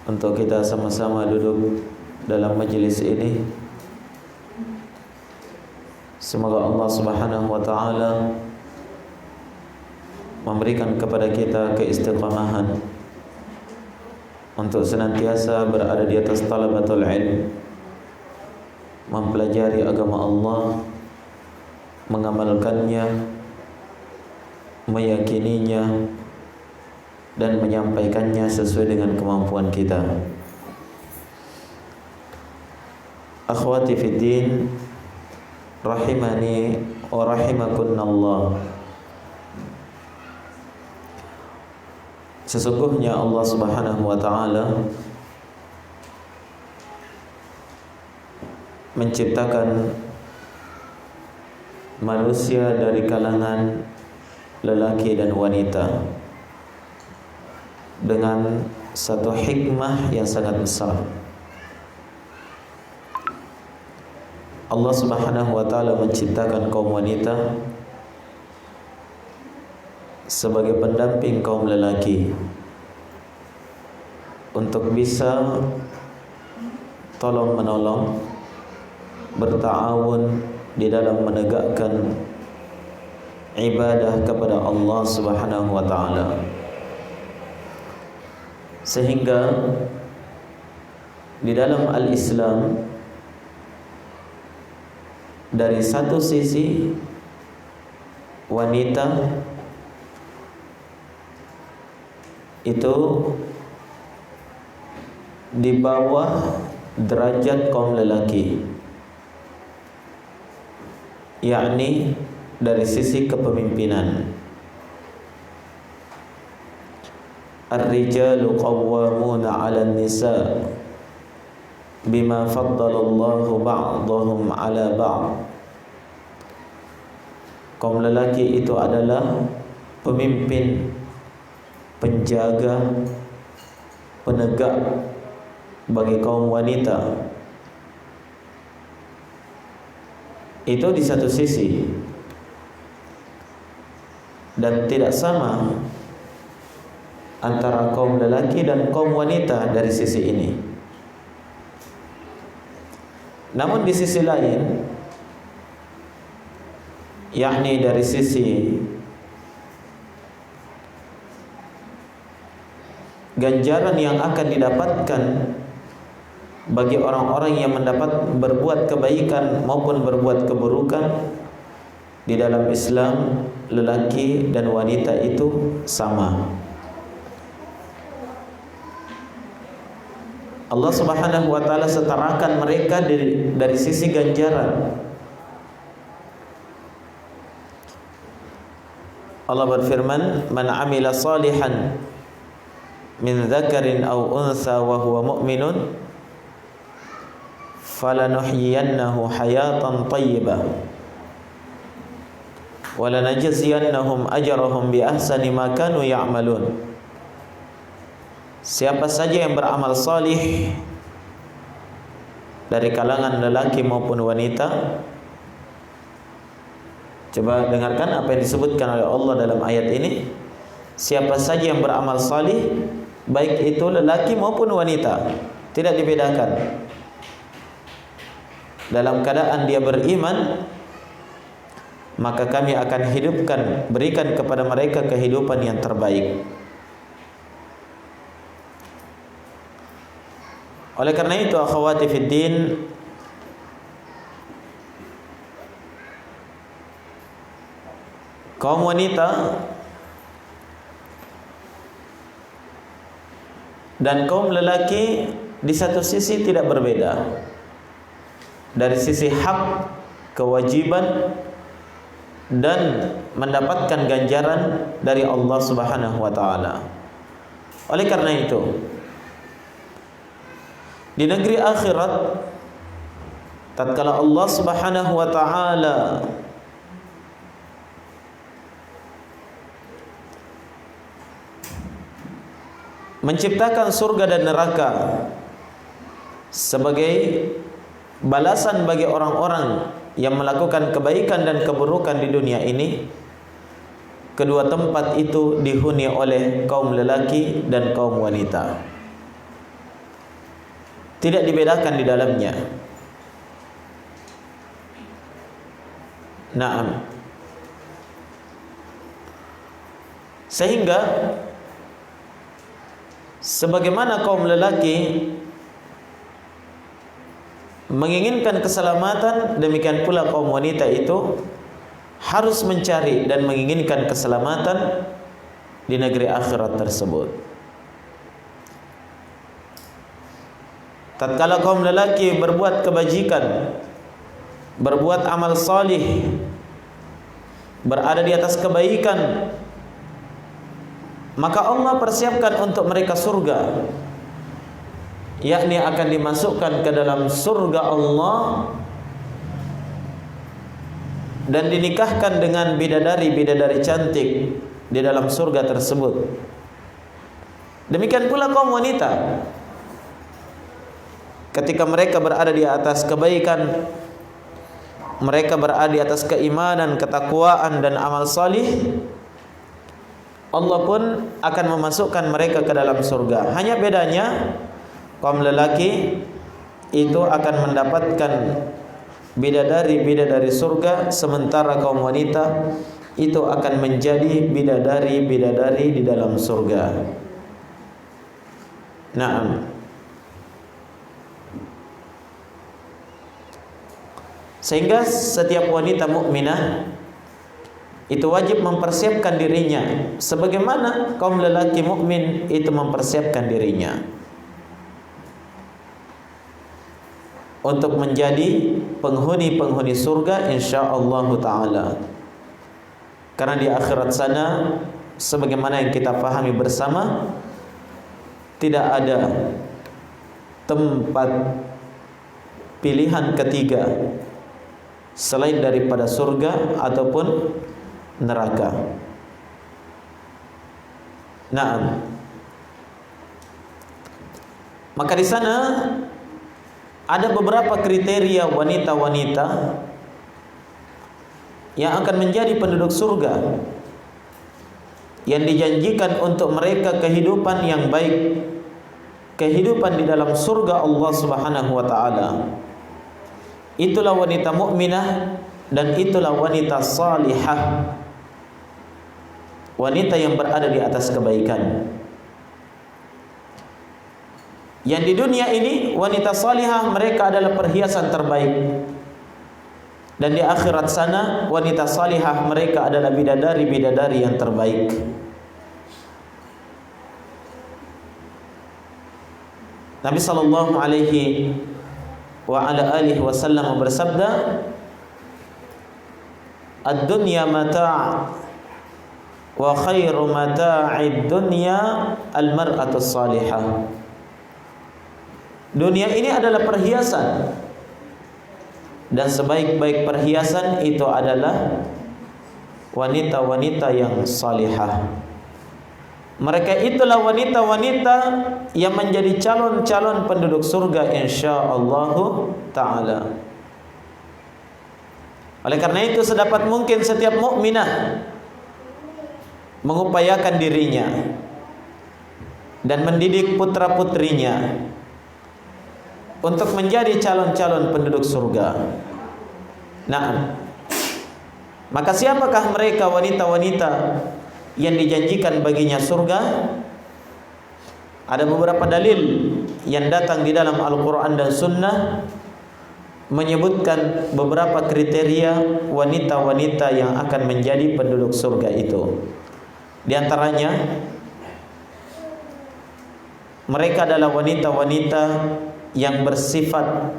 untuk kita sama-sama duduk dalam majlis ini. Semoga Allah Subhanahu wa taala memberikan kepada kita keistiqamahan untuk senantiasa berada di atas talabatul ilm, mempelajari agama Allah, mengamalkannya, meyakininya, dan menyampaikannya sesuai dengan kemampuan kita. Akhwati fiddin, rahimani wa rahimakunallah. Sesungguhnya Allah Subhanahu wa taala menciptakan manusia dari kalangan lelaki dan wanita dengan satu hikmah yang sangat besar. Allah Subhanahu wa taala menciptakan kaum wanita sebagai pendamping kaum lelaki untuk bisa tolong menolong, berta'awun di dalam menegakkan ibadah kepada Allah Subhanahu wa taala. Sehingga di dalam al-Islam, dari satu sisi wanita itu di bawah derajat kaum lelaki, yakni dari sisi kepemimpinan. Ar-rijalu qawwamuna 'alan nisa bima faddalallahu ba'dahum 'ala ba'd. Kaum lelaki itu adalah pemimpin, penjaga, penegak bagi kaum wanita. Itu di satu sisi, dan tidak sama antara kaum lelaki dan kaum wanita dari sisi ini. Namun di sisi lain, yakni dari sisi ganjaran yang akan didapatkan bagi orang-orang yang mendapat berbuat kebaikan maupun berbuat keburukan, di dalam Islam lelaki dan wanita itu sama. Allah Subhanahu wa taala setarakan mereka dari sisi ganjaran. Allah berfirman, "Man 'amila salihan min dzakarin aw untha wa huwa mu'minun falanuhyiyannahu hayatan thayyibah wa lanajziyannahum ajrahum bi ahsani ma kanu ya'malun." Siapa saja yang beramal salih dari kalangan lelaki maupun wanita. Coba dengarkan apa yang disebutkan oleh Allah dalam ayat ini. Siapa saja yang beramal salih, baik itu lelaki maupun wanita, tidak dibedakan, dalam keadaan dia beriman, maka kami akan hidupkan, berikan kepada mereka kehidupan yang terbaik. Oleh karena itu, akhwati fiddin, kaum wanita dan kaum lelaki di satu sisi tidak berbeda dari sisi hak, kewajiban, dan mendapatkan ganjaran dari Allah Subhanahu wa taala. Oleh karena itu, di negeri akhirat, tatkala Allah Subhanahu wa taala menciptakan surga dan neraka sebagai balasan bagi orang-orang yang melakukan kebaikan dan keburukan di dunia ini, kedua tempat itu dihuni oleh kaum lelaki dan kaum wanita. Tidak dibedakan di dalamnya. Naam. Sehingga sebagaimana kaum lelaki menginginkan keselamatan, demikian pula kaum wanita itu harus mencari dan menginginkan keselamatan di negeri akhirat tersebut. Tatkala kaum lelaki berbuat kebajikan, berbuat amal salih, berada di atas kebaikan, maka Allah persiapkan untuk mereka surga, yakni akan dimasukkan ke dalam surga Allah dan dinikahkan dengan bidadari-bidadari cantik di dalam surga tersebut. Demikian pula kaum wanita, ketika mereka berada di atas kebaikan, mereka berada di atas keimanan, ketakwaan dan amal salih, Allah pun akan memasukkan mereka ke dalam surga. Hanya bedanya kaum lelaki itu akan mendapatkan bidadari-bidadari surga, sementara kaum wanita itu akan menjadi bidadari-bidadari di dalam surga. Naam. Sehingga setiap wanita mukminah itu wajib mempersiapkan dirinya sebagaimana kaum lelaki mukmin itu mempersiapkan dirinya untuk menjadi penghuni-penghuni surga insyaallah taala. Karena di akhirat sana, sebagaimana yang kita pahami bersama, tidak ada tempat pilihan ketiga selain daripada surga ataupun neraka. Naam. Maka di sana ada beberapa kriteria wanita-wanita yang akan menjadi penduduk surga, yang dijanjikan untuk mereka kehidupan yang baik, kehidupan di dalam surga Allah Subhanahu wa taala. Itulah wanita mukminah dan itulah wanita salihah, wanita yang berada di atas kebaikan. Yang di dunia ini wanita salihah mereka adalah perhiasan terbaik, dan di akhirat sana wanita salihah mereka adalah bidadari-bidadari yang terbaik. Nabi sallallahu alaihi wa ala alihi wasallam bersabda, "Ad-dunya mata' wa khairu mata'id dunya al-mar'atu salihah." Dunia ini adalah perhiasan, dan sebaik-baik perhiasan itu adalah wanita-wanita yang salihah. Mereka itulah wanita-wanita yang menjadi calon-calon penduduk surga insyaallah taala. Oleh karena itu sedapat mungkin setiap mukminah mengupayakan dirinya dan mendidik putra-putrinya untuk menjadi calon-calon penduduk surga. Nah, maka siapakah mereka wanita-wanita yang dijanjikan baginya surga? Ada beberapa dalil yang datang di dalam Al-Quran dan Sunnah menyebutkan beberapa kriteria wanita-wanita yang akan menjadi penduduk surga itu. Di antaranya, mereka adalah wanita-wanita yang bersifat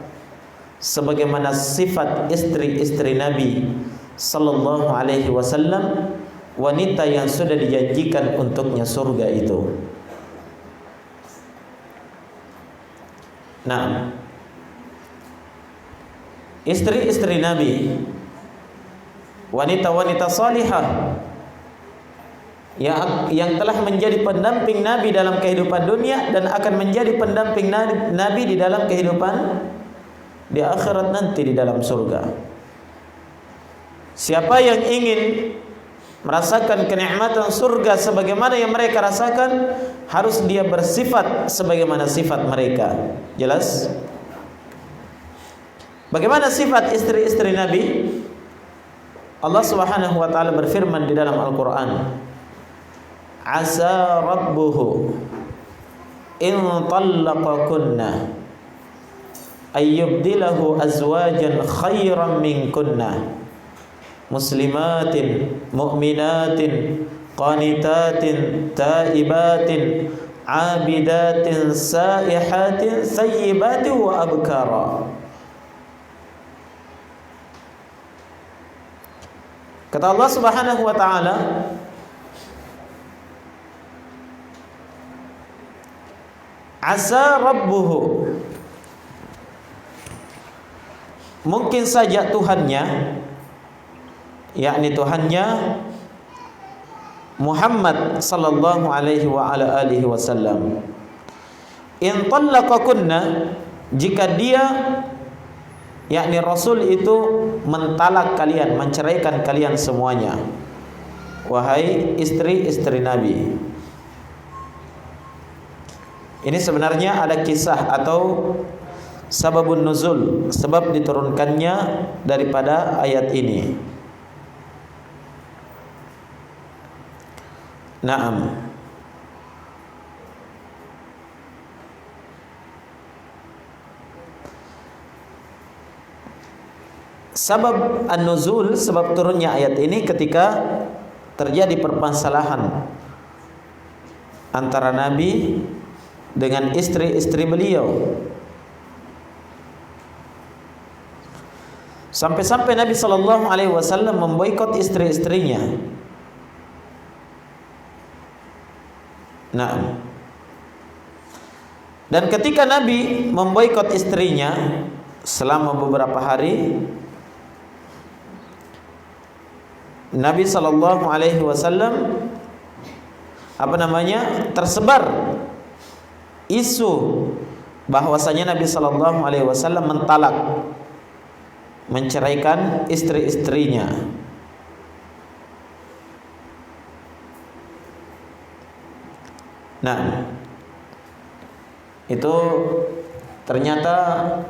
sebagaimana sifat istri-istri Nabi sallallahu alaihi wasallam, wanita yang sudah dijanjikan untuknya surga itu. Nah, istri-istri Nabi, wanita-wanita salihah yang telah menjadi pendamping Nabi dalam kehidupan dunia dan akan menjadi pendamping Nabi di dalam kehidupan di akhirat nanti di dalam surga. Siapa yang ingin merasakan kenikmatan surga sebagaimana yang mereka rasakan, harus dia bersifat sebagaimana sifat mereka. Jelas? Bagaimana sifat istri-istri Nabi? Allah Subhanahu wa taala berfirman di dalam Al-Qur'an, "Asa rabbuhu in tallaqakunna ayyubdilahu azwajan khairan minkunna muslimatin mu'minatin qanitatin taibatin abidatin saihatin sayyibatin wa abkara." Kata Allah Subhanahu wa taala, asa rabbuhu, mungkin saja Tuhannya, yakni Tuhannya Muhammad sallallahu alaihi wa ala alihi wasallam, in tallaqakunna, jika dia, yakni Rasul itu mentalak kalian, menceraikan kalian semuanya, wahai istri-istri Nabi. Ini sebenarnya ada kisah atau sababun nuzul, sebab diturunkannya daripada ayat ini. Naam. Sabab an-nuzul, sebab turunnya ayat ini ketika terjadi permasalahan antara Nabi dengan istri-istri beliau. Sampai-sampai Nabi sallallahu alaihi wasallam memboikot istri-istrinya. Nah, dan ketika Nabi memboikot istrinya selama beberapa hari, Nabi sallallahu alaihi wasallam tersebar isu bahwasanya Nabi sallallahu alaihi wasallam mentalak, menceraikan istri-istrinya. Nah, itu ternyata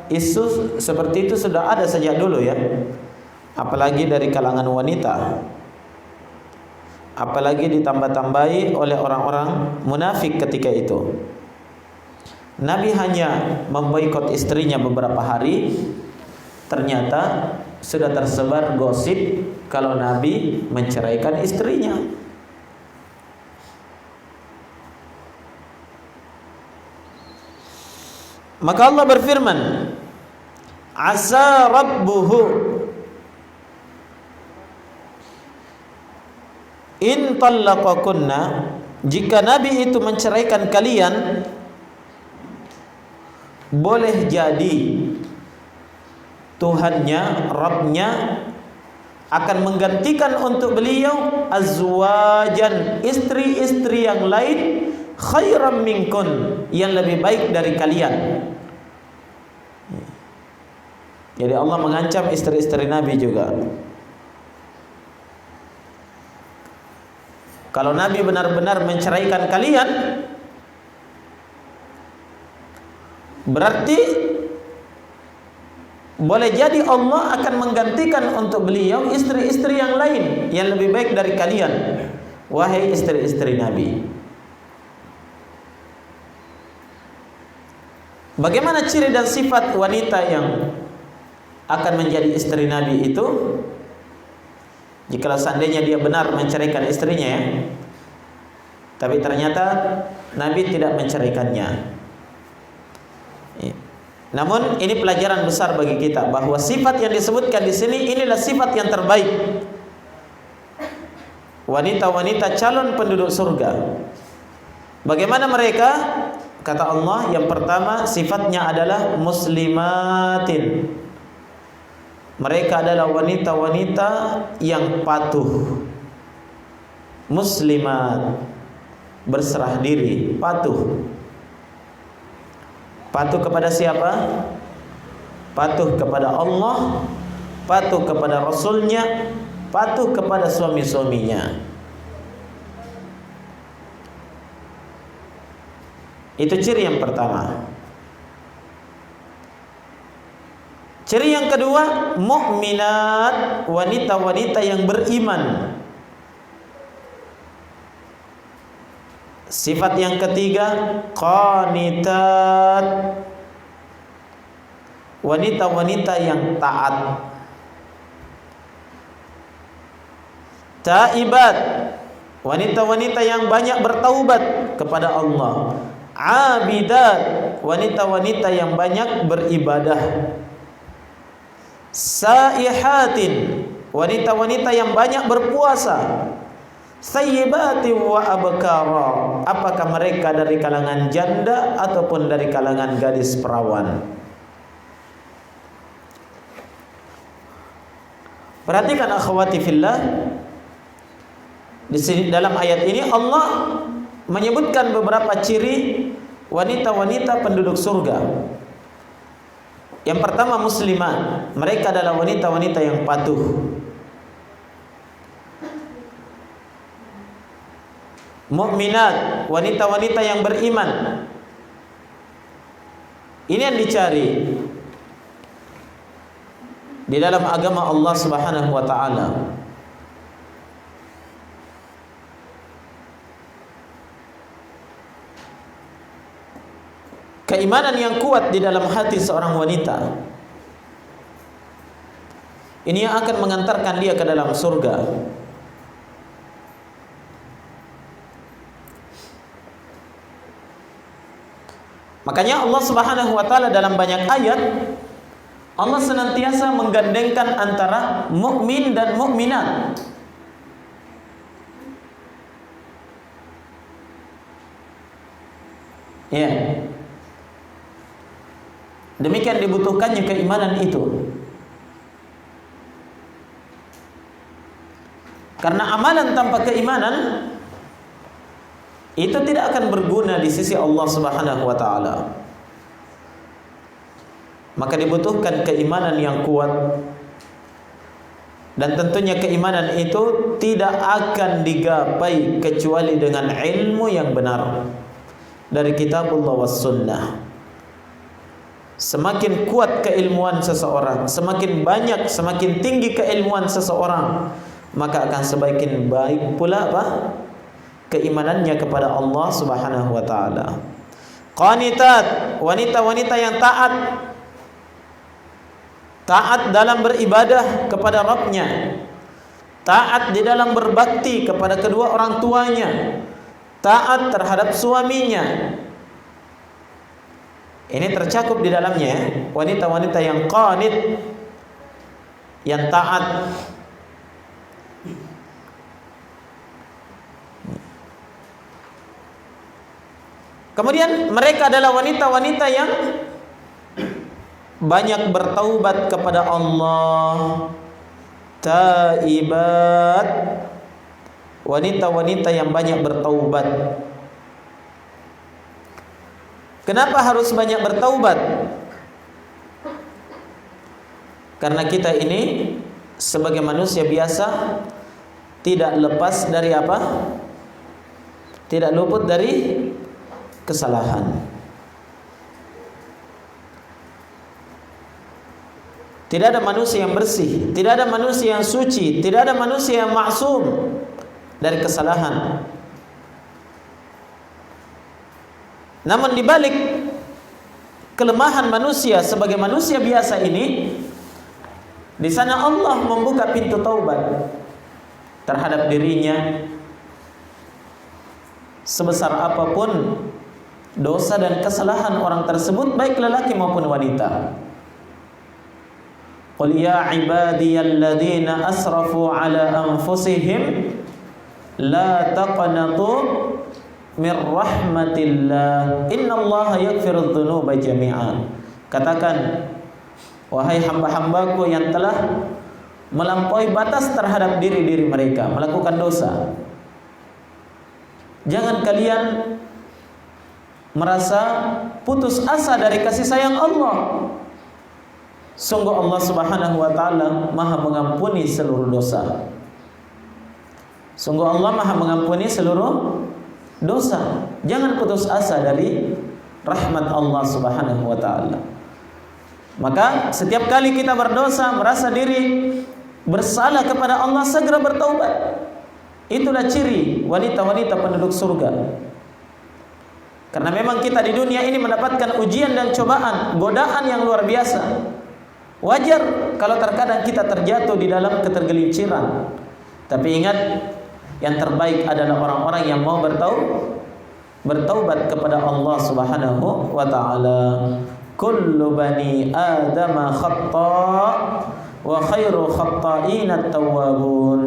isu seperti itu sudah ada sejak dulu ya. Apalagi dari kalangan wanita, apalagi ditambah-tambahi oleh orang-orang munafik ketika itu. Nabi hanya memboikot istrinya beberapa hari, ternyata sudah tersebar gosip kalau Nabi menceraikan istrinya. Maka Allah berfirman, asa rabbuhu in tallaqakunna, jika Nabi itu menceraikan kalian, boleh jadi Tuhannya, Rabbnya akan menggantikan untuk beliau azwajan, istri-istri yang lain, khairam minkun, yang lebih baik dari kalian. Jadi Allah mengancam istri-istri Nabi juga. Kalau Nabi benar-benar menceraikan kalian, berarti boleh jadi Allah akan menggantikan untuk beliau istri-istri yang lain yang lebih baik dari kalian, wahai istri-istri Nabi. Bagaimana ciri dan sifat wanita yang akan menjadi istri Nabi itu? Jikalau seandainya dia benar menceraikan istrinya ya, tapi ternyata Nabi tidak menceraikannya. Namun ini pelajaran besar bagi kita bahwa sifat yang disebutkan di sini inilah sifat yang terbaik. Wanita-wanita calon penduduk surga. Bagaimana mereka? Kata Allah, yang pertama sifatnya adalah muslimatin. Mereka adalah wanita-wanita yang patuh. Muslimat, berserah diri, patuh. Patuh kepada siapa? Patuh kepada Allah, patuh kepada Rasulnya, patuh kepada suami-suaminya. Itu ciri yang pertama. Ciri yang kedua, mukminat, wanita-wanita yang beriman. Sifat yang ketiga, qanitat, wanita-wanita yang taat. Taibat, wanita-wanita yang banyak bertaubat kepada Allah. Abidat, wanita-wanita yang banyak beribadah. Saihatin, wanita-wanita yang banyak berpuasa. Sayyibati wa abkara, apakah mereka dari kalangan janda ataupun dari kalangan gadis perawan. Perhatikan akhwati fillah, di sini dalam ayat ini Allah menyebutkan beberapa ciri wanita-wanita penduduk surga. Yang pertama, muslimat, mereka adalah wanita-wanita yang patuh. Mukminat, wanita-wanita yang beriman. Ini yang dicari di dalam agama Allah Subhanahu wa taala. Keimanan yang kuat di dalam hati seorang wanita, ini yang akan mengantarkan dia ke dalam surga. Makanya Allah Subhanahu wa taala dalam banyak ayat, Allah senantiasa menggandengkan antara mukmin dan mukminat. Ya. Demikian dibutuhkannya keimanan itu. Karena amalan tanpa keimanan itu tidak akan berguna di sisi Allah Subhanahu wa taala. Maka dibutuhkan keimanan yang kuat. Dan tentunya keimanan itu tidak akan digapai kecuali dengan ilmu yang benar dari kitabullah was sunnah. Semakin kuat keilmuan seseorang, semakin banyak, semakin tinggi keilmuan seseorang, maka akan semakin baik pula apa? Keimanannya kepada Allah Subhanahu wa taala. Qanitat, wanita-wanita yang taat. Taat dalam beribadah kepada Rabb-Nya. Taat di dalam berbakti kepada kedua orang tuanya. Taat terhadap suaminya. Ini tercakup di dalamnya wanita-wanita yang qanit, yang taat. Kemudian mereka adalah wanita-wanita yang banyak bertaubat kepada Allah. Taibat, wanita-wanita yang banyak bertaubat. Kenapa harus banyak bertaubat? Karena kita ini sebagai manusia biasa tidak lepas dari apa? Tidak luput dari kesalahan. Tidak ada manusia yang bersih, tidak ada manusia yang suci, tidak ada manusia yang maksum dari kesalahan. Namun di balik kelemahan manusia sebagai manusia biasa ini, di sana Allah membuka pintu taubat terhadap dirinya. Sebesar apapun dosa dan kesalahan orang tersebut, baik lelaki maupun wanita. Qul ya ibadiyalladzina asrafu ala anfusihim la taqnatu min rahmatillah innallaha yaghfirudz dzunuba jami'an. Katakan, wahai hamba-hambaku yang telah melampaui batas terhadap diri-diri mereka, melakukan dosa, jangan kalian merasa putus asa dari kasih sayang Allah. Sungguh Allah Subhanahu wa taala Maha mengampuni seluruh dosa. Sungguh Allah Maha mengampuni seluruh dosa. Jangan putus asa dari rahmat Allah Subhanahu wa taala. Maka setiap kali kita berdosa, merasa diri bersalah kepada Allah, segera bertaubat. Itulah ciri wanita-wanita penduduk surga. Karena memang kita di dunia ini mendapatkan ujian dan cobaan, godaan yang luar biasa. Wajar kalau terkadang kita terjatuh di dalam ketergelinciran. Tapi ingat, yang terbaik adalah orang-orang yang mau bertaubat kepada Allah Subhanahu wa taala. Kullu bani Adam khata' wa khairu khatta'in at-tawwabun.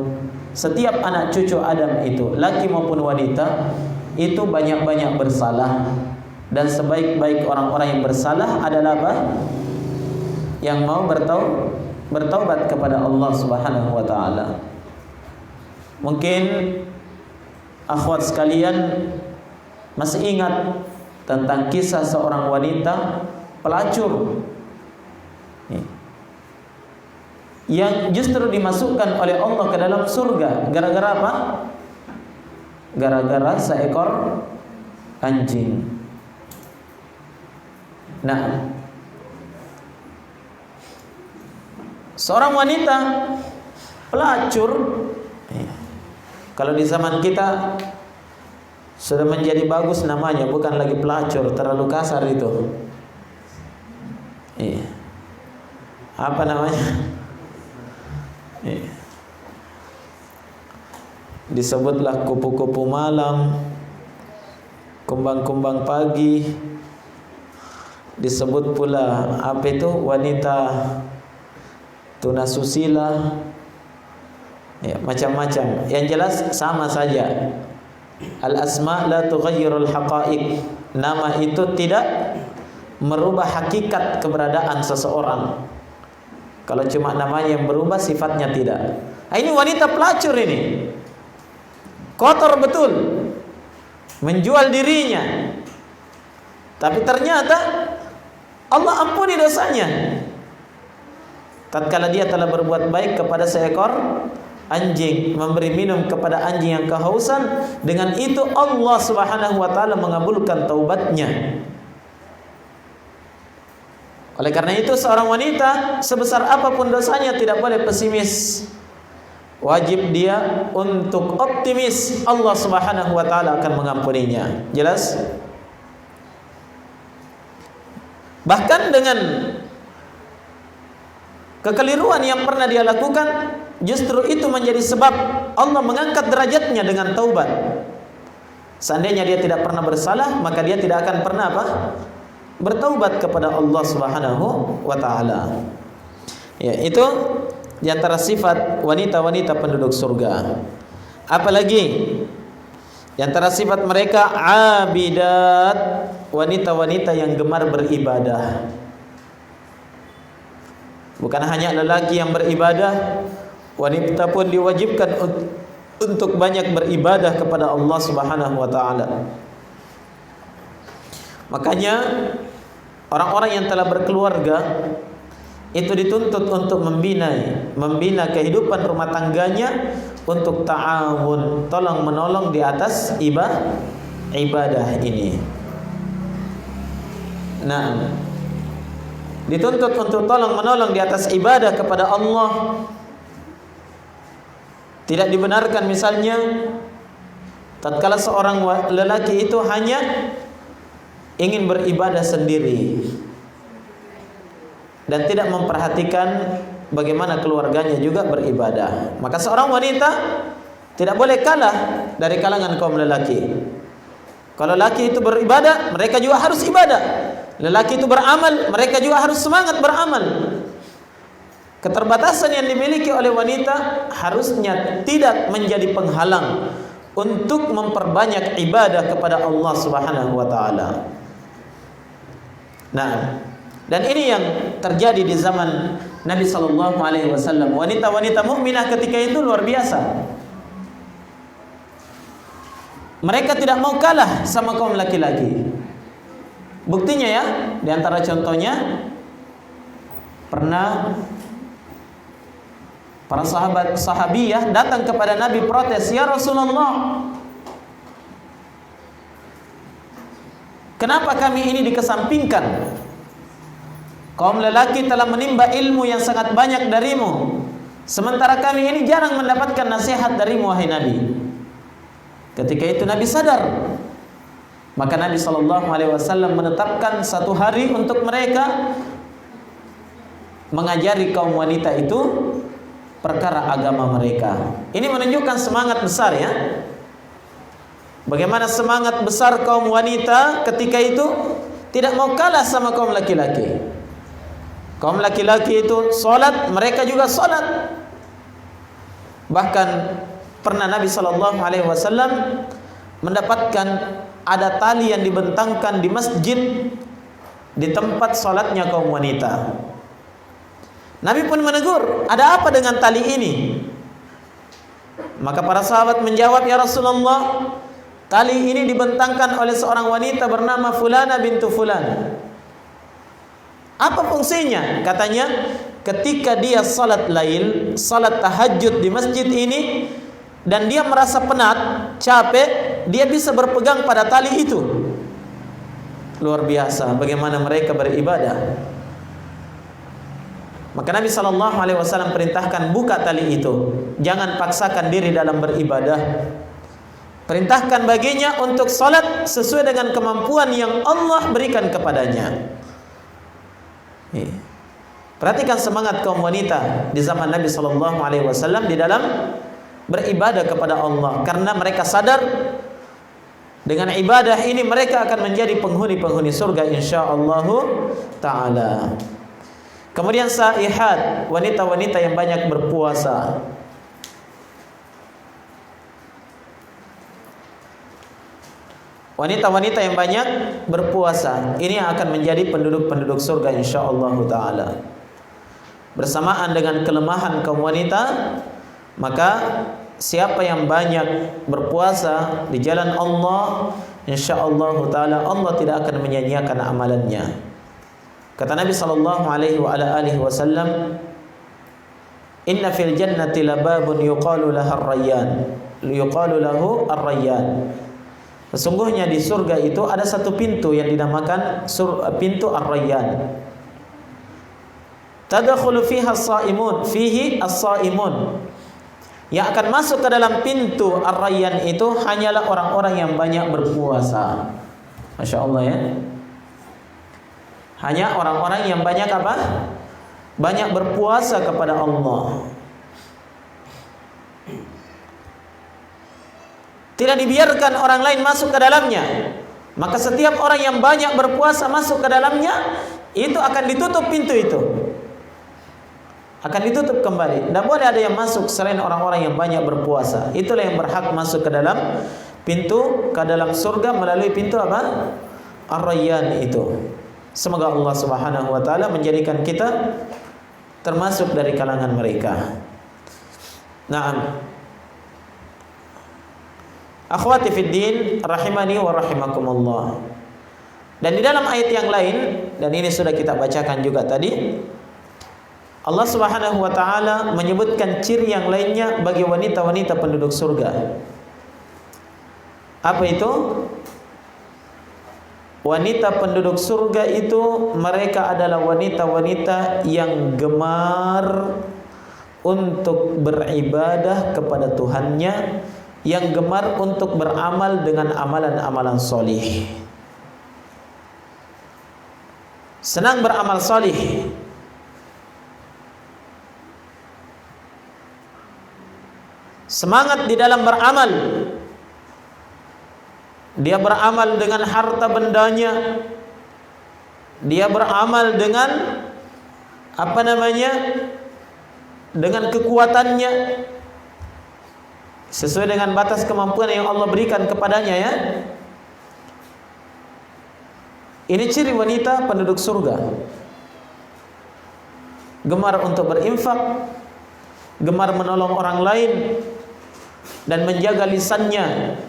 Setiap anak cucu Adam itu, laki maupun wanita, itu banyak-banyak bersalah, dan sebaik-baik orang-orang yang bersalah adalah apa? Yang mau bertaubat kepada Allah Subhanahu wa taala. Mungkin akhwat sekalian masih ingat tentang kisah seorang wanita pelacur yang justru dimasukkan oleh Allah ke dalam surga gara-gara apa? Gara-gara seekor anjing. Nah, seorang wanita pelacur, kalau di zaman kita sudah menjadi bagus namanya, bukan lagi pelacur, terlalu kasar itu. Apa namanya? Disebutlah kupu-kupu malam, kumbang-kumbang pagi. Disebut pula apa itu, wanita tunasusila, ya, macam-macam. Yang jelas sama saja. Al-asma la tughayyirul haqa'iq. Nama itu tidak merubah hakikat keberadaan seseorang. Kalau cuma namanya yang berubah, sifatnya tidak. Nah, ini wanita pelacur ini. Kotor betul. Menjual dirinya. Tapi ternyata Allah ampuni dosanya. Tatkala dia telah berbuat baik kepada seekor anjing, memberi minum kepada anjing yang kehausan, dengan itu Allah Subhanahu wa taala mengabulkan taubatnya. Oleh karena itu seorang wanita sebesar apapun dosanya tidak boleh pesimis. Wajib dia untuk optimis, Allah Subhanahu wa taala akan mengampuninya. Jelas? Bahkan dengan kekeliruan yang pernah dia lakukan, justru itu menjadi sebab Allah mengangkat derajatnya dengan taubat. Seandainya dia tidak pernah bersalah, maka dia tidak akan pernah apa? Bertaubat kepada Allah Subhanahu wa taala. Ya, itu di antara sifat wanita-wanita penduduk surga. Apalagi di antara sifat mereka abidat, wanita-wanita yang gemar beribadah. Bukan hanya lelaki yang beribadah, wanita pun diwajibkan untuk banyak beribadah kepada Allah Subhanahu wa taala. Makanya orang-orang yang telah berkeluarga itu dituntut untuk membina kehidupan rumah tangganya untuk ta'awun, tolong menolong di atas ibadah ini. Nah, dituntut untuk tolong menolong di atas ibadah kepada Allah. Tidak dibenarkan misalnya tatkala seorang lelaki itu hanya ingin beribadah sendiri dan tidak memperhatikan bagaimana keluarganya juga beribadah. Maka seorang wanita tidak boleh kalah dari kalangan kaum lelaki. Kalau lelaki itu beribadah, mereka juga harus ibadah. Lelaki itu beramal, mereka juga harus semangat beramal. Keterbatasan yang dimiliki oleh wanita harusnya tidak menjadi penghalang untuk memperbanyak ibadah kepada Allah Subhanahu wa taala. Nah, dan ini yang terjadi di zaman Nabi sallallahu alaihi wasallam. Wanita-wanita mukminah ketika itu luar biasa. Mereka tidak mau kalah sama kaum laki-laki. Buktinya ya, di antara contohnya pernah Para sahabiyah datang kepada Nabi protes, "Ya Rasulullah, kenapa kami ini dikesampingkan? Kaum lelaki telah menimba ilmu yang sangat banyak darimu, sementara kami ini jarang mendapatkan nasihat darimu, wahai Nabi." Ketika itu Nabi sadar. Maka Nabi SAW menetapkan satu hari untuk mereka mengajari kaum wanita itu perkara agama mereka. Ini menunjukkan semangat besar ya. Bagaimana semangat besar kaum wanita ketika itu tidak mau kalah sama kaum laki-laki. Kaum laki-laki itu sholat, mereka juga sholat. Bahkan pernah Nabi SAW mendapatkan ada tali yang dibentangkan di masjid di tempat sholatnya kaum wanita. Nabi pun menegur, "Ada apa dengan tali ini?" Maka para sahabat menjawab, "Ya Rasulullah, tali ini dibentangkan oleh seorang wanita bernama Fulana bintu Fulan." "Apa fungsinya?" Katanya, ketika dia salat lail, salat tahajud di masjid ini, dan dia merasa penat, capek, dia bisa berpegang pada tali itu. Luar biasa bagaimana mereka beribadah. Maka Nabi SAW perintahkan, buka tali itu, jangan paksakan diri dalam beribadah. Perintahkan baginya untuk salat sesuai dengan kemampuan yang Allah berikan kepadanya. Perhatikan semangat kaum wanita di zaman Nabi SAW di dalam beribadah kepada Allah, karena mereka sadar dengan ibadah ini mereka akan menjadi penghuni-penghuni surga insyaallah taala. Kemudian saihat, wanita-wanita yang banyak berpuasa. Wanita-wanita yang banyak berpuasa ini yang akan menjadi penduduk-penduduk surga insyaallah taala. Bersamaan dengan kelemahan kaum wanita, maka siapa yang banyak berpuasa di jalan Allah, insyaallah taala Allah tidak akan menyia-nyiakan amalannya. Kata Nabi sallallahu alaihi wasallam, "Inna fil jannati lababun yuqalu lahu ar-rayyan." Sesungguhnya di surga itu ada satu pintu yang dinamakan pintu ar-rayyan. Tadkhulu fiha as-saimun, fihi as-saimun. Yang akan masuk ke dalam pintu ar-rayyan itu hanyalah orang-orang yang banyak berpuasa. Masya Allah ya. Hanya orang-orang yang banyak apa? Banyak berpuasa kepada Allah. Tidak dibiarkan orang lain masuk ke dalamnya. Maka setiap orang yang banyak berpuasa masuk ke dalamnya, itu akan ditutup pintu itu. Akan ditutup kembali. Tidak boleh ada yang masuk selain orang-orang yang banyak berpuasa. Itulah yang berhak masuk ke dalam pintu, ke dalam surga melalui pintu apa? Ar-Rayyan itu. Semoga Allah Subhanahu wa taala menjadikan kita termasuk dari kalangan mereka. Naam. Akhwati fid din rahimani wa rahimakumullah. Dan di dalam ayat yang lain, dan ini sudah kita bacakan juga tadi, Allah Subhanahu wa taala menyebutkan ciri yang lainnya bagi wanita-wanita penduduk surga. Apa itu? Wanita penduduk surga itu mereka adalah wanita-wanita yang gemar untuk beribadah kepada Tuhannya, yang gemar untuk beramal dengan amalan-amalan solih. Senang beramal solih. Semangat di dalam beramal. Dia beramal dengan harta bendanya. Dia beramal dengan dengan kekuatannya, sesuai dengan batas kemampuan yang Allah berikan kepadanya ya. Ini ciri wanita penduduk surga. Gemar untuk berinfak, gemar menolong orang lain, dan menjaga lisannya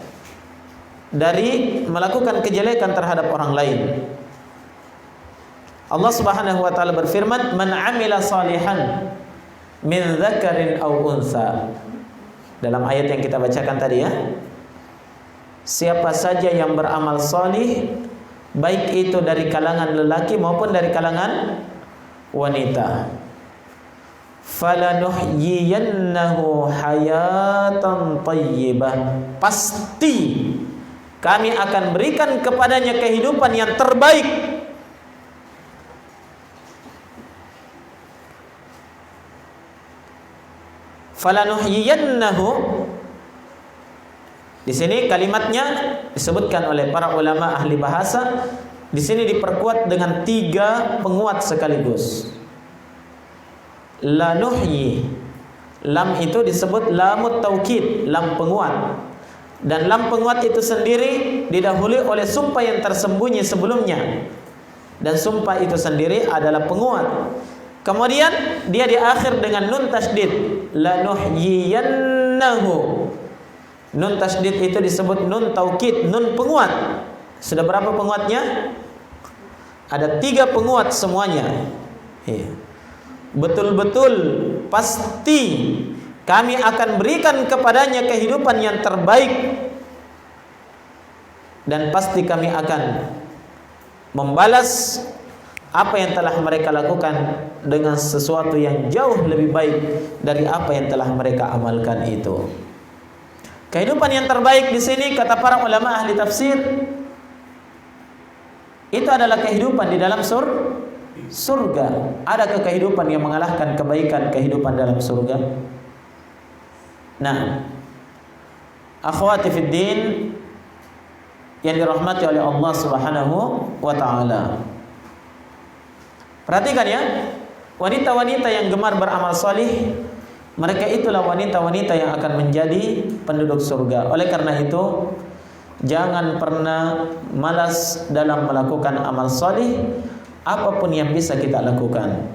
dari melakukan kejelekan terhadap orang lain. Allah Subhanahu wa taala berfirman, "Man 'amila salihan min dzakarin aw unsa. Dalam ayat yang kita bacakan tadi ya. Siapa saja yang beramal salih, baik itu dari kalangan lelaki maupun dari kalangan wanita, falanuhyiyannahu hayatan thayyibah, pasti kami akan berikan kepadanya kehidupan yang terbaik. Falanuhyiyannahu, di sini kalimatnya disebutkan oleh para ulama ahli bahasa. Di sini diperkuat dengan 3 penguat sekaligus. La nuhyi, lam itu disebut lamut taukid, lam penguat. Dan lam penguat itu sendiri didahului oleh sumpah yang tersembunyi sebelumnya. Dan sumpah itu sendiri adalah penguat. Kemudian dia di akhir dengan nun tasydid, la nuhyiyannahu. Nun tasydid itu disebut nun taukid, nun penguat. Sudah berapa penguatnya? Ada 3 penguat semuanya. Betul-betul pasti kami akan berikan kepadanya kehidupan yang terbaik, dan pasti kami akan membalas apa yang telah mereka lakukan dengan sesuatu yang jauh lebih baik dari apa yang telah mereka amalkan itu. Kehidupan yang terbaik di sini kata para ulama ahli tafsir itu adalah kehidupan di dalam surga. Adakah kehidupan yang mengalahkan kebaikan kehidupan dalam surga? Nah, akhwati fid din yang dirahmati oleh Allah Subhanahu wa taala. Perhatikan ya, wanita-wanita yang gemar beramal salih, mereka itulah wanita-wanita yang akan menjadi penduduk surga. Oleh karena itu, jangan pernah malas dalam melakukan amal salih, apapun yang bisa kita lakukan.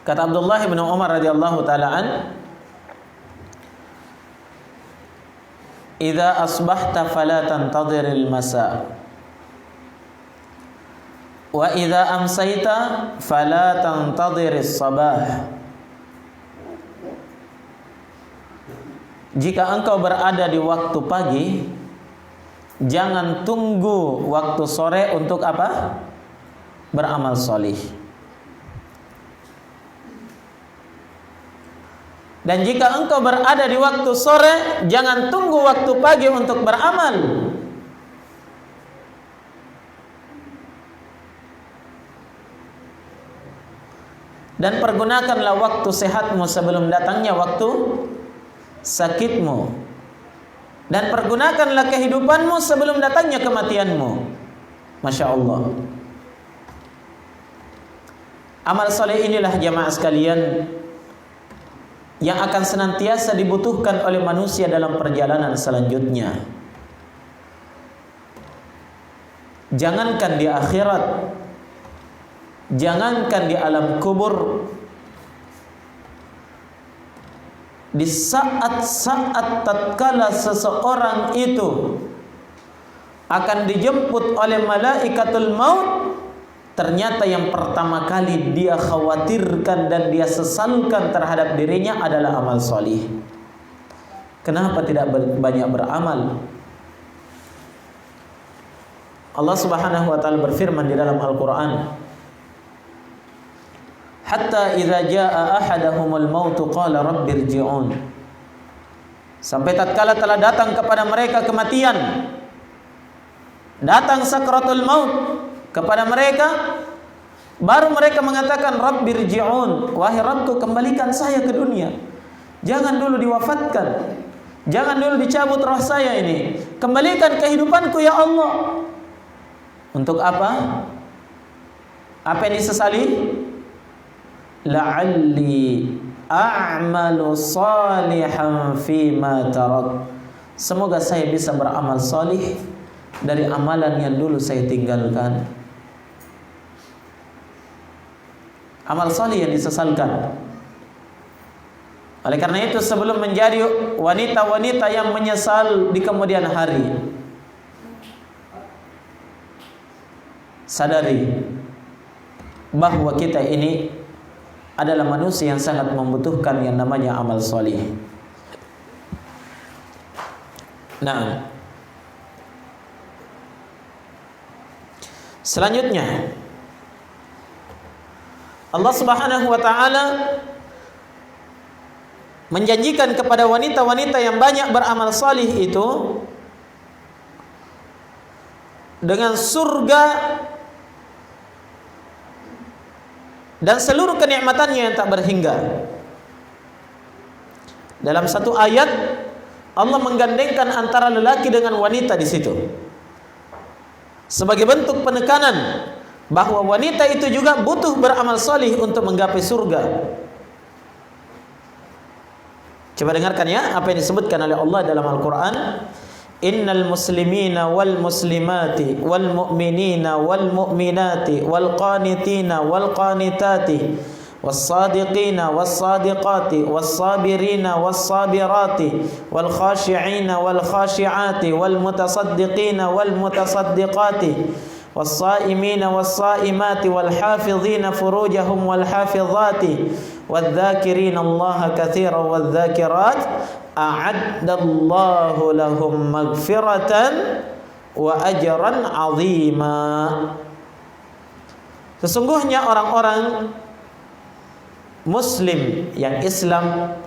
Kata Abdullah bin Umar radhiyallahu taala an, "Idza asbahta fala tantadhiril masa, wa idza amsayta fala tantadhiris sabah." Jika engkau berada di waktu pagi, jangan tunggu waktu sore untuk apa? Beramal salih. Dan jika engkau berada di waktu sore, jangan tunggu waktu pagi untuk beramal. Dan pergunakanlah waktu sehatmu sebelum datangnya waktu sakitmu. Dan pergunakanlah kehidupanmu sebelum datangnya kematianmu. Masya Allah. Amal saleh inilah jamaah sekalian yang akan senantiasa dibutuhkan oleh manusia dalam perjalanan selanjutnya. Jangankan di akhirat, jangankan di alam kubur, di saat-saat tatkala seseorang itu akan dijemput oleh malaikatul maut, ternyata yang pertama kali dia khawatirkan dan dia sesalkan terhadap dirinya adalah amal salih. Kenapa tidak banyak beramal? Allah Subhanahu wa taala berfirman di dalam Al-Qur'an, "Hatta idza jaa ahadahumul maut qala rabbirji'un." Sampai tatkala telah datang kepada mereka kematian, datang sakratul maut kepada mereka, baru mereka mengatakan rabbirji'un, wahai Rabbku, kembalikan saya ke dunia. Jangan dulu diwafatkan, jangan dulu dicabut roh saya ini, kembalikan kehidupanku ya Allah. Untuk apa? Apa yang disesali? La'alli a'malu salihan fima tarak. Semoga saya bisa beramal salih dari amalan yang dulu saya tinggalkan. Amal salih yang disesalkan. Oleh karena itu sebelum menjadi wanita-wanita yang menyesal di kemudian hari, sadari bahwa kita ini adalah manusia yang sangat membutuhkan yang namanya amal soleh. Nah, selanjutnya Allah Subhanahu wa taala menjanjikan kepada wanita-wanita yang banyak beramal salih itu dengan surga dan seluruh kenikmatannya yang tak berhingga. Dalam satu ayat Allah menggandengkan antara lelaki dengan wanita di situ sebagai bentuk penekanan bahwa wanita itu juga butuh beramal salih untuk menggapai surga. Coba dengarkan ya apa yang disebutkan oleh Allah dalam Al-Quran. Innal muslimina wal muslimati wal mu'minina wal mu'minati wal qanitina wal qanitati was sadiqina was sadiqati was sabirina was sabirati wal khashi'ina wal khashi'ati wal mutasaddiqina wal mutasaddiqati والصائمين والصائمات والحافظين فروجهم والحافظات والذاكرين الله كثيرا والذاكرات أعد الله لهم مغفرة وأجرا عظيما. Sesungguhnya orang-orang muslim yang Islam,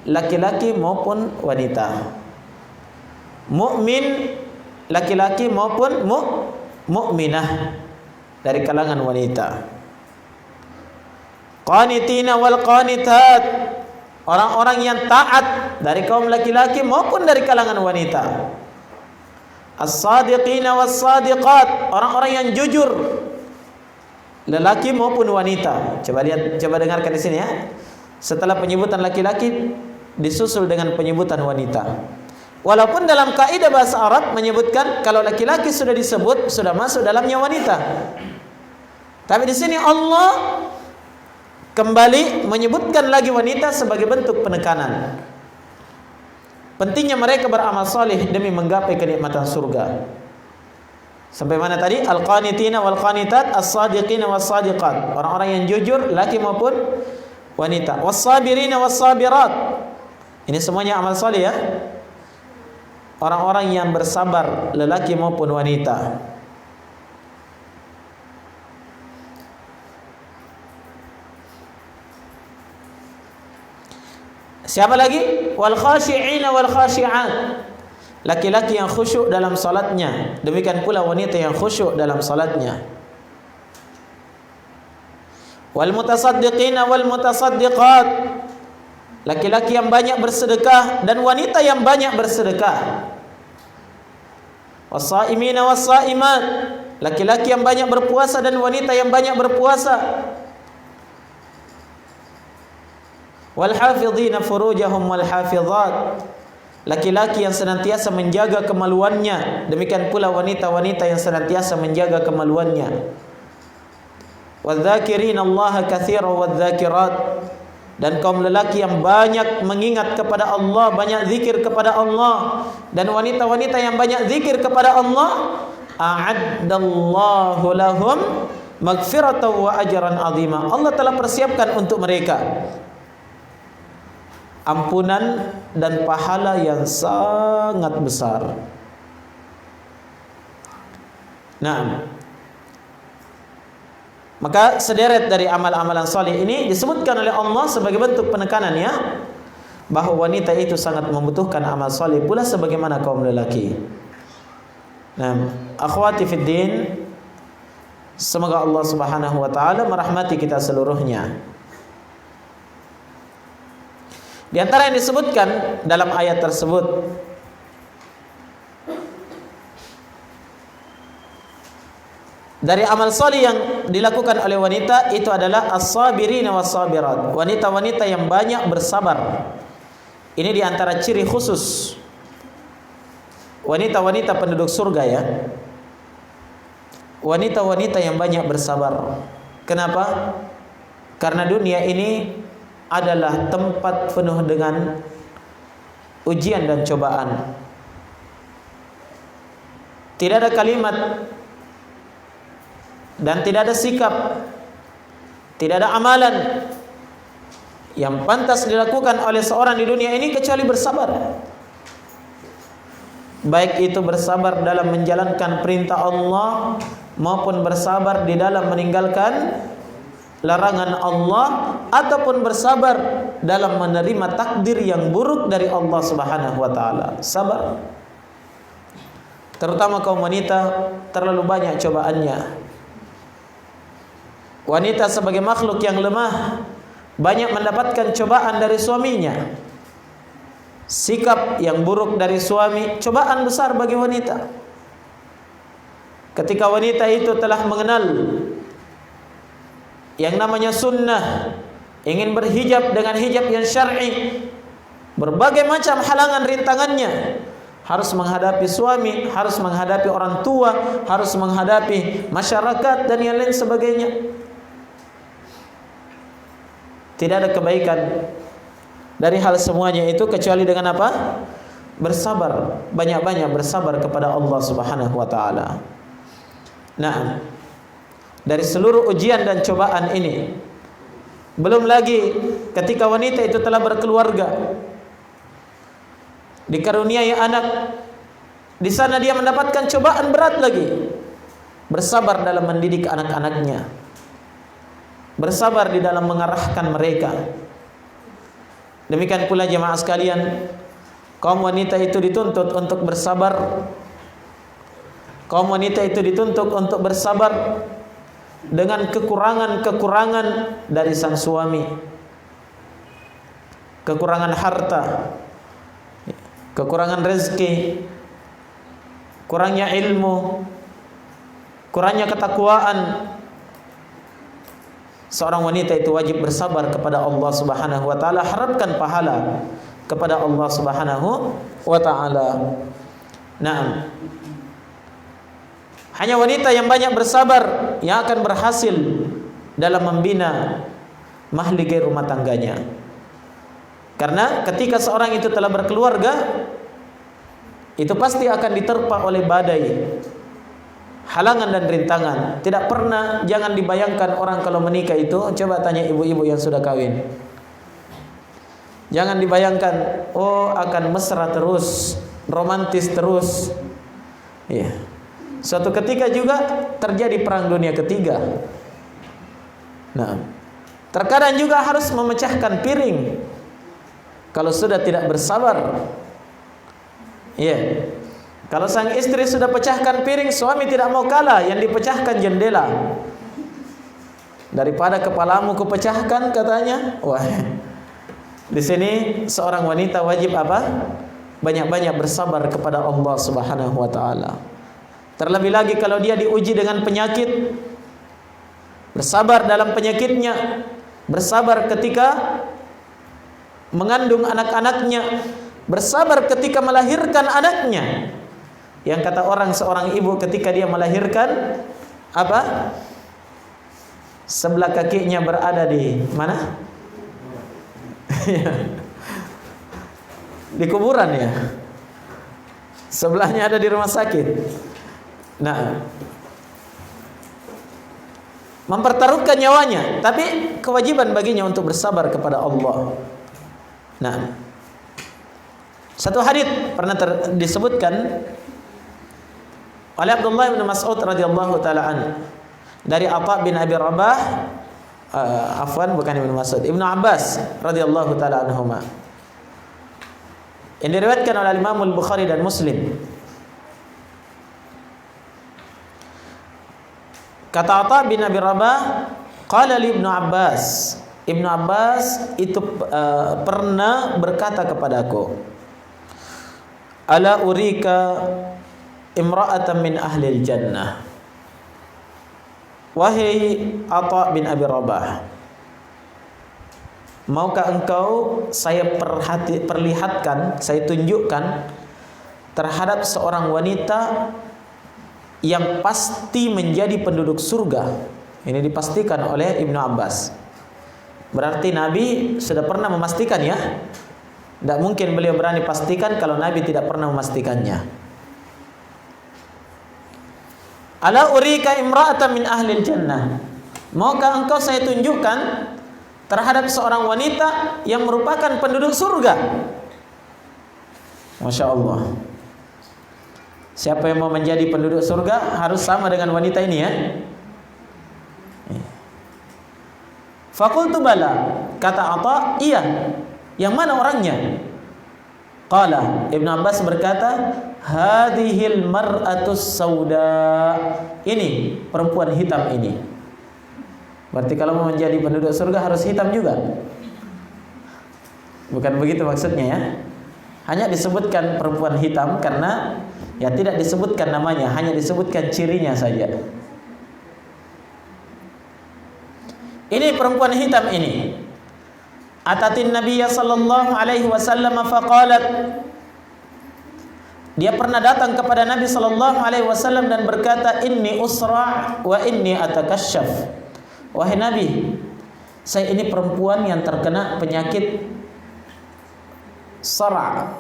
laki-laki maupun wanita, mukmin laki-laki maupun mukminah dari kalangan wanita, qanitina wal qanitat, orang-orang yang taat dari kaum laki-laki maupun dari kalangan wanita, as-sadiqina was sadiqat, orang-orang yang jujur lelaki maupun wanita. Coba lihat, coba dengarkan di sini ya. Setelah penyebutan laki-laki disusul dengan penyebutan wanita. Walaupun dalam kaidah bahasa Arab menyebutkan kalau laki-laki sudah disebut sudah masuk dalamnya wanita. Tapi di sini Allah kembali menyebutkan lagi wanita sebagai bentuk penekanan. Pentingnya mereka beramal saleh demi menggapai kenikmatan surga. Sampai mana tadi? Al-qanitina wal qanitat, as-sadiqina was sadiqat. Orang-orang yang jujur laki maupun wanita. Was-sabirina was sabirat. Ini semuanya amal saleh ya. Orang-orang yang bersabar lelaki maupun wanita. Siapa lagi? Wal khashi'ina wal khashi'at, laki-laki yang khusyuk dalam salatnya, demikian pula wanita yang khusyuk dalam salatnya. Wal mutasaddiqina wal mutasaddiqat, laki-laki yang banyak bersedekah dan wanita yang banyak bersedekah. Was-saimina was-saimat, laki-laki yang banyak berpuasa dan wanita yang banyak berpuasa. Wal hafidhina furujahum wal hafizat, laki-laki yang senantiasa menjaga kemaluannya, demikian pula wanita-wanita yang senantiasa menjaga kemaluannya. Wadz-dzakirina Allaha katsiran wadz-dzakirat, dan kaum lelaki yang banyak mengingat kepada Allah, banyak zikir kepada Allah, dan wanita-wanita yang banyak zikir kepada Allah, a'addallahu lahum maghfiratan wa ajran 'azima. Allah telah persiapkan untuk mereka ampunan dan pahala yang sangat besar. Nah, maka sederet dari amal-amalan saleh ini disebutkan oleh Allah sebagai bentuk penekanannya bahwa wanita itu sangat membutuhkan amal saleh pula sebagaimana kaum lelaki. Nah, akhwati fid din, semoga Allah Subhanahu wa taala merahmati kita seluruhnya. Di antara yang disebutkan dalam ayat tersebut, dari amal saleh yang dilakukan oleh wanita itu adalah as-sabirina was-sabirat, wanita-wanita yang banyak bersabar. Ini di antara ciri khusus wanita-wanita penduduk surga ya. Wanita-wanita yang banyak bersabar. Kenapa? Karena dunia ini adalah tempat penuh dengan ujian dan cobaan. Tidak ada kalimat dan tidak ada sikap, tidak ada amalan yang pantas dilakukan oleh seorang di dunia ini kecuali bersabar. Baik itu bersabar dalam menjalankan perintah Allah maupun bersabar di dalam meninggalkan larangan Allah, ataupun bersabar dalam menerima takdir yang buruk dari Allah Subhanahu wa taala. Sabar. Terutama kaum wanita terlalu banyak cobaannya. Wanita sebagai makhluk yang lemah banyak mendapatkan cobaan dari suaminya. Sikap yang buruk dari suami cobaan besar bagi wanita. Ketika wanita itu telah mengenal yang namanya sunnah, ingin berhijab dengan hijab yang syar'i, berbagai macam halangan rintangannya, harus menghadapi suami, harus menghadapi orang tua, harus menghadapi masyarakat dan yang lain sebagainya. Tidak ada kebaikan dari hal semuanya itu kecuali dengan apa? Bersabar, banyak-banyak bersabar kepada Allah Subhanahu wa taala. Nah, dari seluruh ujian dan cobaan ini, belum lagi ketika wanita itu telah berkeluarga, dikaruniai anak, di sana dia mendapatkan cobaan berat lagi. Bersabar dalam mendidik anak-anaknya, bersabar di dalam mengarahkan mereka. Demikian pula jemaah sekalian, kaum wanita itu dituntut untuk bersabar. Kaum wanita itu dituntut untuk bersabar dengan kekurangan-kekurangan dari sang suami. Kekurangan harta, kekurangan rezeki, kurangnya ilmu, kurangnya ketakwaan. Seorang wanita itu wajib bersabar kepada Allah Subhanahu wa taala, harapkan pahala kepada Allah Subhanahu wa taala. Nah, hanya wanita yang banyak bersabar yang akan berhasil dalam membina mahligai rumah tangganya. Karena ketika seorang itu telah berkeluarga, itu pasti akan diterpa oleh badai, halangan dan rintangan. Tidak pernah, jangan dibayangkan orang kalau menikah itu, coba tanya ibu-ibu yang sudah kawin. Jangan dibayangkan, oh akan mesra terus, romantis terus. Ya. Suatu ketika juga terjadi perang dunia ketiga. Nah, terkadang juga harus memecahkan piring kalau sudah tidak bersabar. Ya. Kalau sang istri sudah pecahkan piring, suami tidak mau kalah, yang dipecahkan jendela. Daripada kepalamu kupecahkan, katanya. Wah. Di sini seorang wanita wajib apa? Banyak-banyak bersabar kepada Allah Subhanahu wa taala. Terlebih lagi kalau dia diuji dengan penyakit, bersabar dalam penyakitnya, bersabar ketika mengandung anak-anaknya, bersabar ketika melahirkan anaknya. Yang kata orang, seorang ibu ketika dia melahirkan, apa? Sebelah kakinya berada di mana? Di kuburan ya. Sebelahnya ada di rumah sakit. Nah, mempertaruhkan nyawanya, tapi kewajiban baginya untuk bersabar kepada Allah. Nah, satu hadits pernah disebutkan oleh Abdullah bin Mas'ud radhiyallahu taala an, dari Atha bin Abi Rabah, bukan Ibnu Mas'ud, Ibnu Abbas radhiyallahu taala anhuma, yang diriwayatkan oleh Imam Al-Bukhari dan Muslim. Kata Atha bin Abi Rabah, qala li Ibnu Abbas, Ibnu Abbas itu pernah berkata kepadaku, ala urika imra'atan min ahli jannah. Wahai Atha bin Abi Rabah, maukah engkau saya perlihatkan, saya tunjukkan terhadap seorang wanita yang pasti menjadi penduduk surga. Ini dipastikan oleh Ibnu Abbas. Berarti Nabi sudah pernah memastikan ya. Tidak mungkin beliau berani pastikan kalau Nabi tidak pernah memastikannya. Ala urika imra'atan min ahlil jannah. Maukah engkau saya tunjukkan terhadap seorang wanita yang merupakan penduduk surga? Masya Allah. Siapa yang mau menjadi penduduk surga harus sama dengan wanita ini ya. Fakultu bala. Kata Atha, iya. Yang mana orangnya? Qala, Ibn Abbas berkata, hadhil mar'atus sauda. Ini perempuan hitam ini. Berarti kalau mau menjadi penduduk surga harus hitam juga. Bukan begitu maksudnya ya. Hanya disebutkan perempuan hitam karena ya tidak disebutkan namanya, hanya disebutkan cirinya saja. Ini perempuan hitam ini. Atatin Nabiya sallallahu alaihi wasallam faqalat. Dia pernah datang kepada Nabi sallallahu alaihi wasallam dan berkata, inni usra' wa inni atakashaf. Wahai Nabi, saya ini perempuan yang terkena penyakit sara'.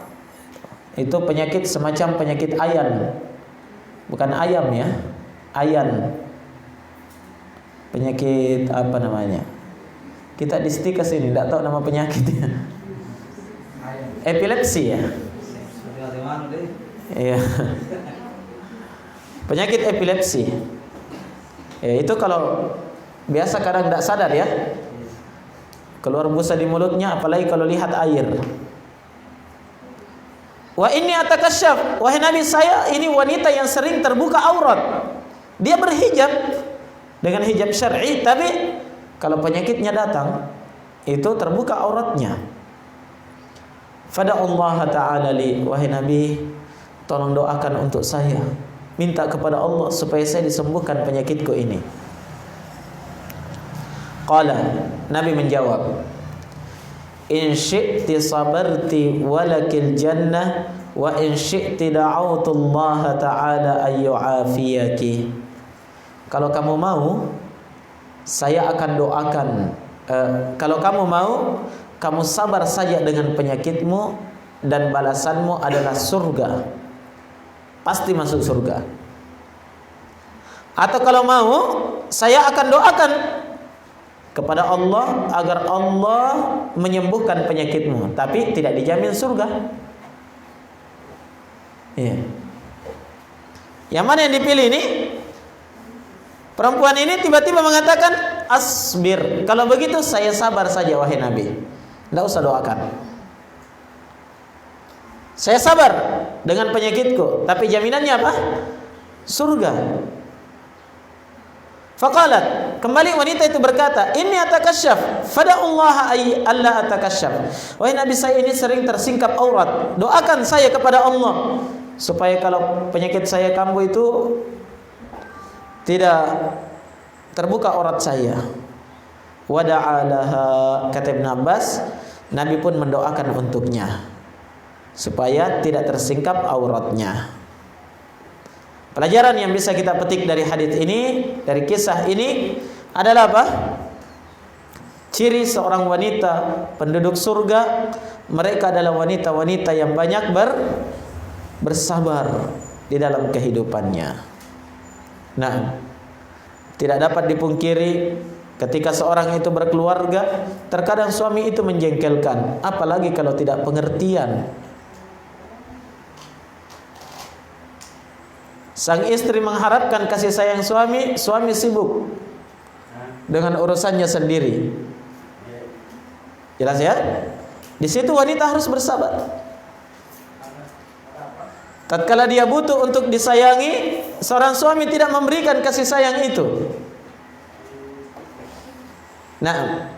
Itu penyakit semacam penyakit ayan. Bukan ayam ya, ayan. Penyakit apa namanya? Kita di stikas ini tidak tahu nama penyakitnya. Epilepsi ya. Iya. Penyakit epilepsi. Ya, itu kalau biasa kadang tidak sadar ya. Keluar busa di mulutnya, apalagi kalau lihat air. Wa inni atakasyaf. Wahai Nabi, saya ini wanita yang sering terbuka aurat. Dia berhijab dengan hijab syar'i, tapi kalau penyakitnya datang itu terbuka auratnya. Fada Allah Ta'ala li. Wahai Nabi, tolong doakan untuk saya. Minta kepada Allah supaya saya disembuhkan penyakitku ini. Qala, Nabi menjawab, in syi'ti sabarti walakil jannah wa in syi'ti da'autu Allah Ta'ala ayyu'afiyaki. Kalau kamu mau, saya akan doakan. Kalau kamu mau, kamu sabar saja dengan penyakitmu dan balasanmu adalah surga. Pasti masuk surga. Atau kalau mau, saya akan doakan kepada Allah agar Allah menyembuhkan penyakitmu, tapi tidak dijamin surga. Iya. Yang mana yang dipilih ini? Perempuan ini tiba-tiba mengatakan, asbir. Kalau begitu saya sabar saja wahai Nabi. Tidak usah doakan. Saya sabar dengan penyakitku, tapi jaminannya apa? Surga. Faqalat, kembali wanita itu berkata, inni atakasyaf, fada'ullaha alla atakasyaf. Wahai Nabi, saya ini sering tersingkap aurat. Doakan saya kepada Allah supaya kalau penyakit saya kambuh itu tidak terbuka aurat saya. Wada'alaha, kata Ibn Abbas, Nabi pun mendoakan untuknya supaya tidak tersingkap auratnya. Pelajaran yang bisa kita petik dari hadis ini, dari kisah ini adalah apa? Ciri seorang wanita penduduk surga, mereka adalah wanita-wanita yang banyak bersabar di dalam kehidupannya. Nah, tidak dapat dipungkiri ketika seorang itu berkeluarga, terkadang suami itu menjengkelkan, apalagi kalau tidak pengertian. Sang istri mengharapkan kasih sayang suami, suami sibuk dengan urusannya sendiri. Jelas ya? Di situ wanita harus bersabar. Tatkala dia butuh untuk disayangi, seorang suami tidak memberikan kasih sayang itu. Nah,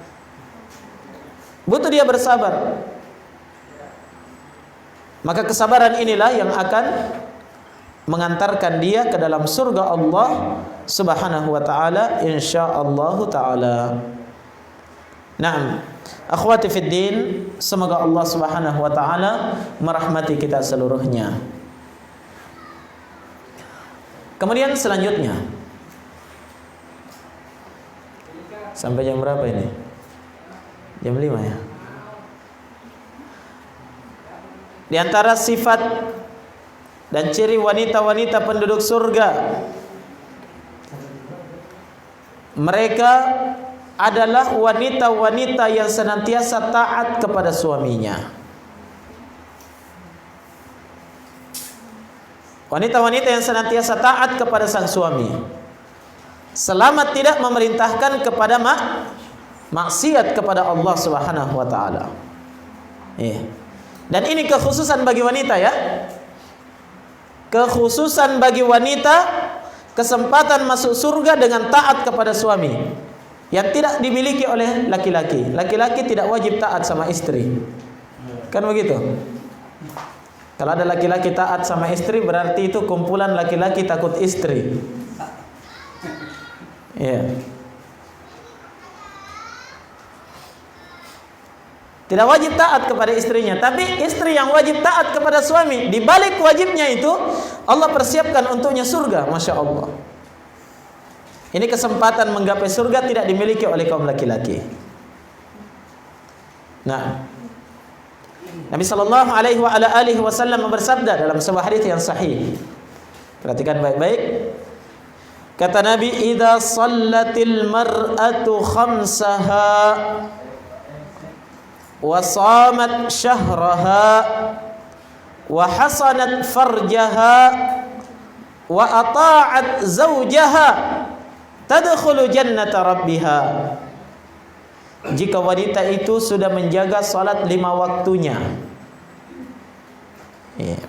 butuh dia bersabar. Maka kesabaran inilah yang akan mengantarkan dia ke dalam surga Allah Subhanahu wa taala insyaallah taala. Naam, akhwati fid din, semoga Allah Subhanahu wa taala merahmati kita seluruhnya. Kemudian selanjutnya, sampai jam berapa ini? Jam 5 ya. Di antara sifat dan ciri wanita-wanita penduduk surga, mereka adalah wanita-wanita yang senantiasa taat kepada suaminya. Wanita-wanita yang senantiasa taat kepada sang suami, selama tidak memerintahkan kepada maksiat kepada Allah Subhanahu wa taala. Dan ini kekhususan bagi wanita ya. Kekhususan bagi wanita, kesempatan masuk surga dengan taat kepada suami yang tidak dimiliki oleh laki-laki. Laki-laki tidak wajib taat sama istri. Kan begitu? Kalau ada laki-laki taat sama istri, berarti itu kumpulan laki-laki takut istri. Ya. Tidak wajib taat kepada istrinya, tapi istri yang wajib taat kepada suami. Di balik wajibnya itu, Allah persiapkan untuknya surga, Masya Allah. Ini kesempatan menggapai surga tidak dimiliki oleh kaum laki-laki. Nah, Nabi sallallahu alaihi wasallam bersabda dalam sebuah hadis yang sahih. Perhatikan baik-baik. Kata Nabi, "Idza shallatil mar'atu khamsaha wa shamat syahraha wa hasanat farjaha wa ata'at zawjaha tadkhulu jannata rabbiha." Jika wanita itu sudah menjaga salat 5 waktunya.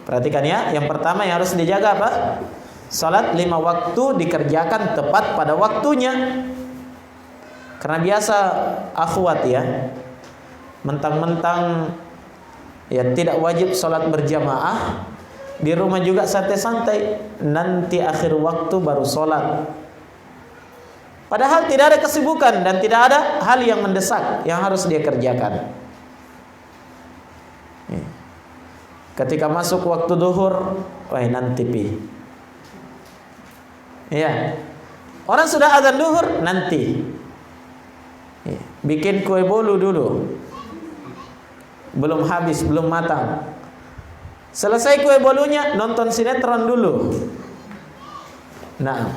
Perhatikan ya, yang pertama yang harus dijaga apa? Salat 5 waktu dikerjakan tepat pada waktunya. Karena biasa akhwat ya, mentang-mentang ya tidak wajib salat berjamaah, di rumah juga santai-santai, nanti akhir waktu baru salat. Padahal tidak ada kesibukan dan tidak ada hal yang mendesak yang harus dia kerjakan. Ketika masuk waktu duhur, wah nanti pi. Ya. Orang sudah azan duhur, nanti. Bikin kue bolu dulu. Belum habis, belum matang. Selesai kue bolunya, nonton sinetron dulu. Nah,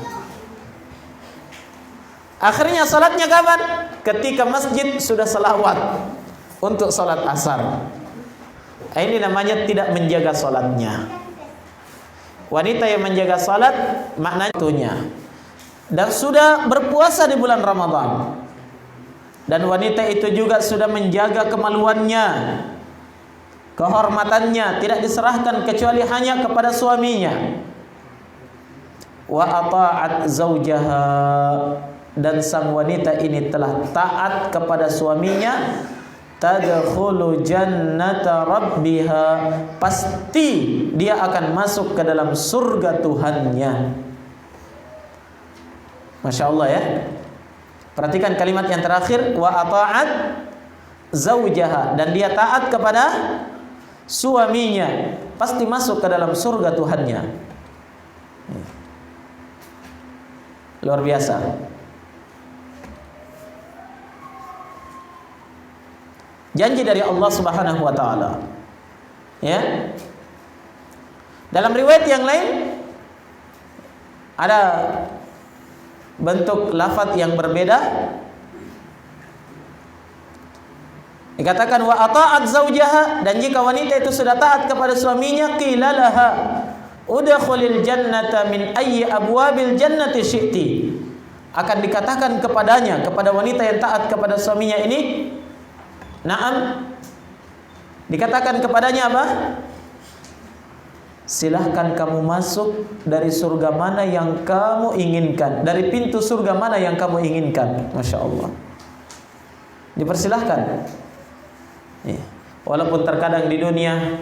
akhirnya salatnya kapan? Ketika masjid sudah selawat untuk salat asar. Ini namanya tidak menjaga salatnya. Wanita yang menjaga salat maknanya itunya. Dan sudah berpuasa di bulan Ramadan. Dan wanita itu juga sudah menjaga kemaluannya, kehormatannya, tidak diserahkan kecuali hanya kepada suaminya. Wa ata'at zawjaha, dan sang wanita ini telah taat kepada suaminya, tadkhulu jannata rabbiha, pasti dia akan masuk ke dalam surga Tuhannya. Masya Allah ya. Perhatikan kalimat yang terakhir, wa ata'at zawjaha, dan dia taat kepada suaminya, pasti masuk ke dalam surga Tuhannya. Luar biasa. Janji dari Allah Subhanahu wa taala. Ya. Dalam riwayat yang lain ada bentuk lafaz yang berbeda. Dikatakan wa ata'at zawjaha, dan jika wanita itu sudah taat kepada suaminya, qila laha udkhulil jannata min ayyi abwabil jannati syi'ti. Akan dikatakan kepadanya, kepada wanita yang taat kepada suaminya ini, na'am, dikatakan kepadanya apa? Silahkan kamu masuk dari surga mana yang kamu inginkan, dari pintu surga mana yang kamu inginkan. Masya Allah. Dipersilahkan. Walaupun terkadang di dunia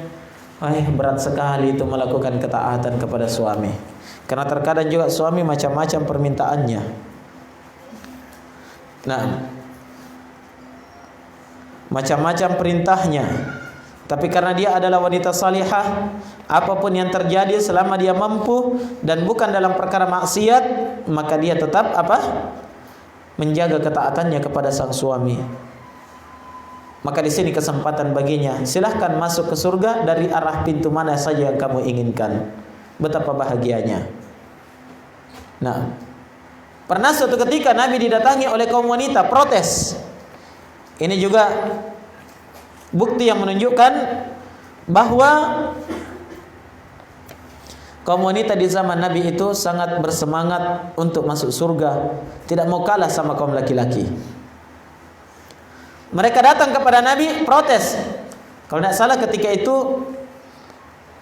berat sekali itu melakukan ketaatan kepada suami. Karena terkadang juga suami macam-macam permintaannya. Nah, macam-macam perintahnya. Tapi karena dia adalah wanita salihah, apapun yang terjadi selama dia mampu dan bukan dalam perkara maksiat, maka dia tetap apa? Menjaga ketaatannya kepada sang suami. maka di sini kesempatan baginya. Silahkan masuk ke surga dari arah pintu mana saja yang kamu inginkan. Betapa bahagianya. Nah, pernah suatu ketika Nabi didatangi oleh kaum wanita protes. Ini juga bukti yang menunjukkan bahwa kaum wanita di zaman Nabi itu sangat bersemangat untuk masuk surga, tidak mau kalah sama kaum laki-laki. Mereka datang kepada Nabi protes. Kalau tidak salah ketika itu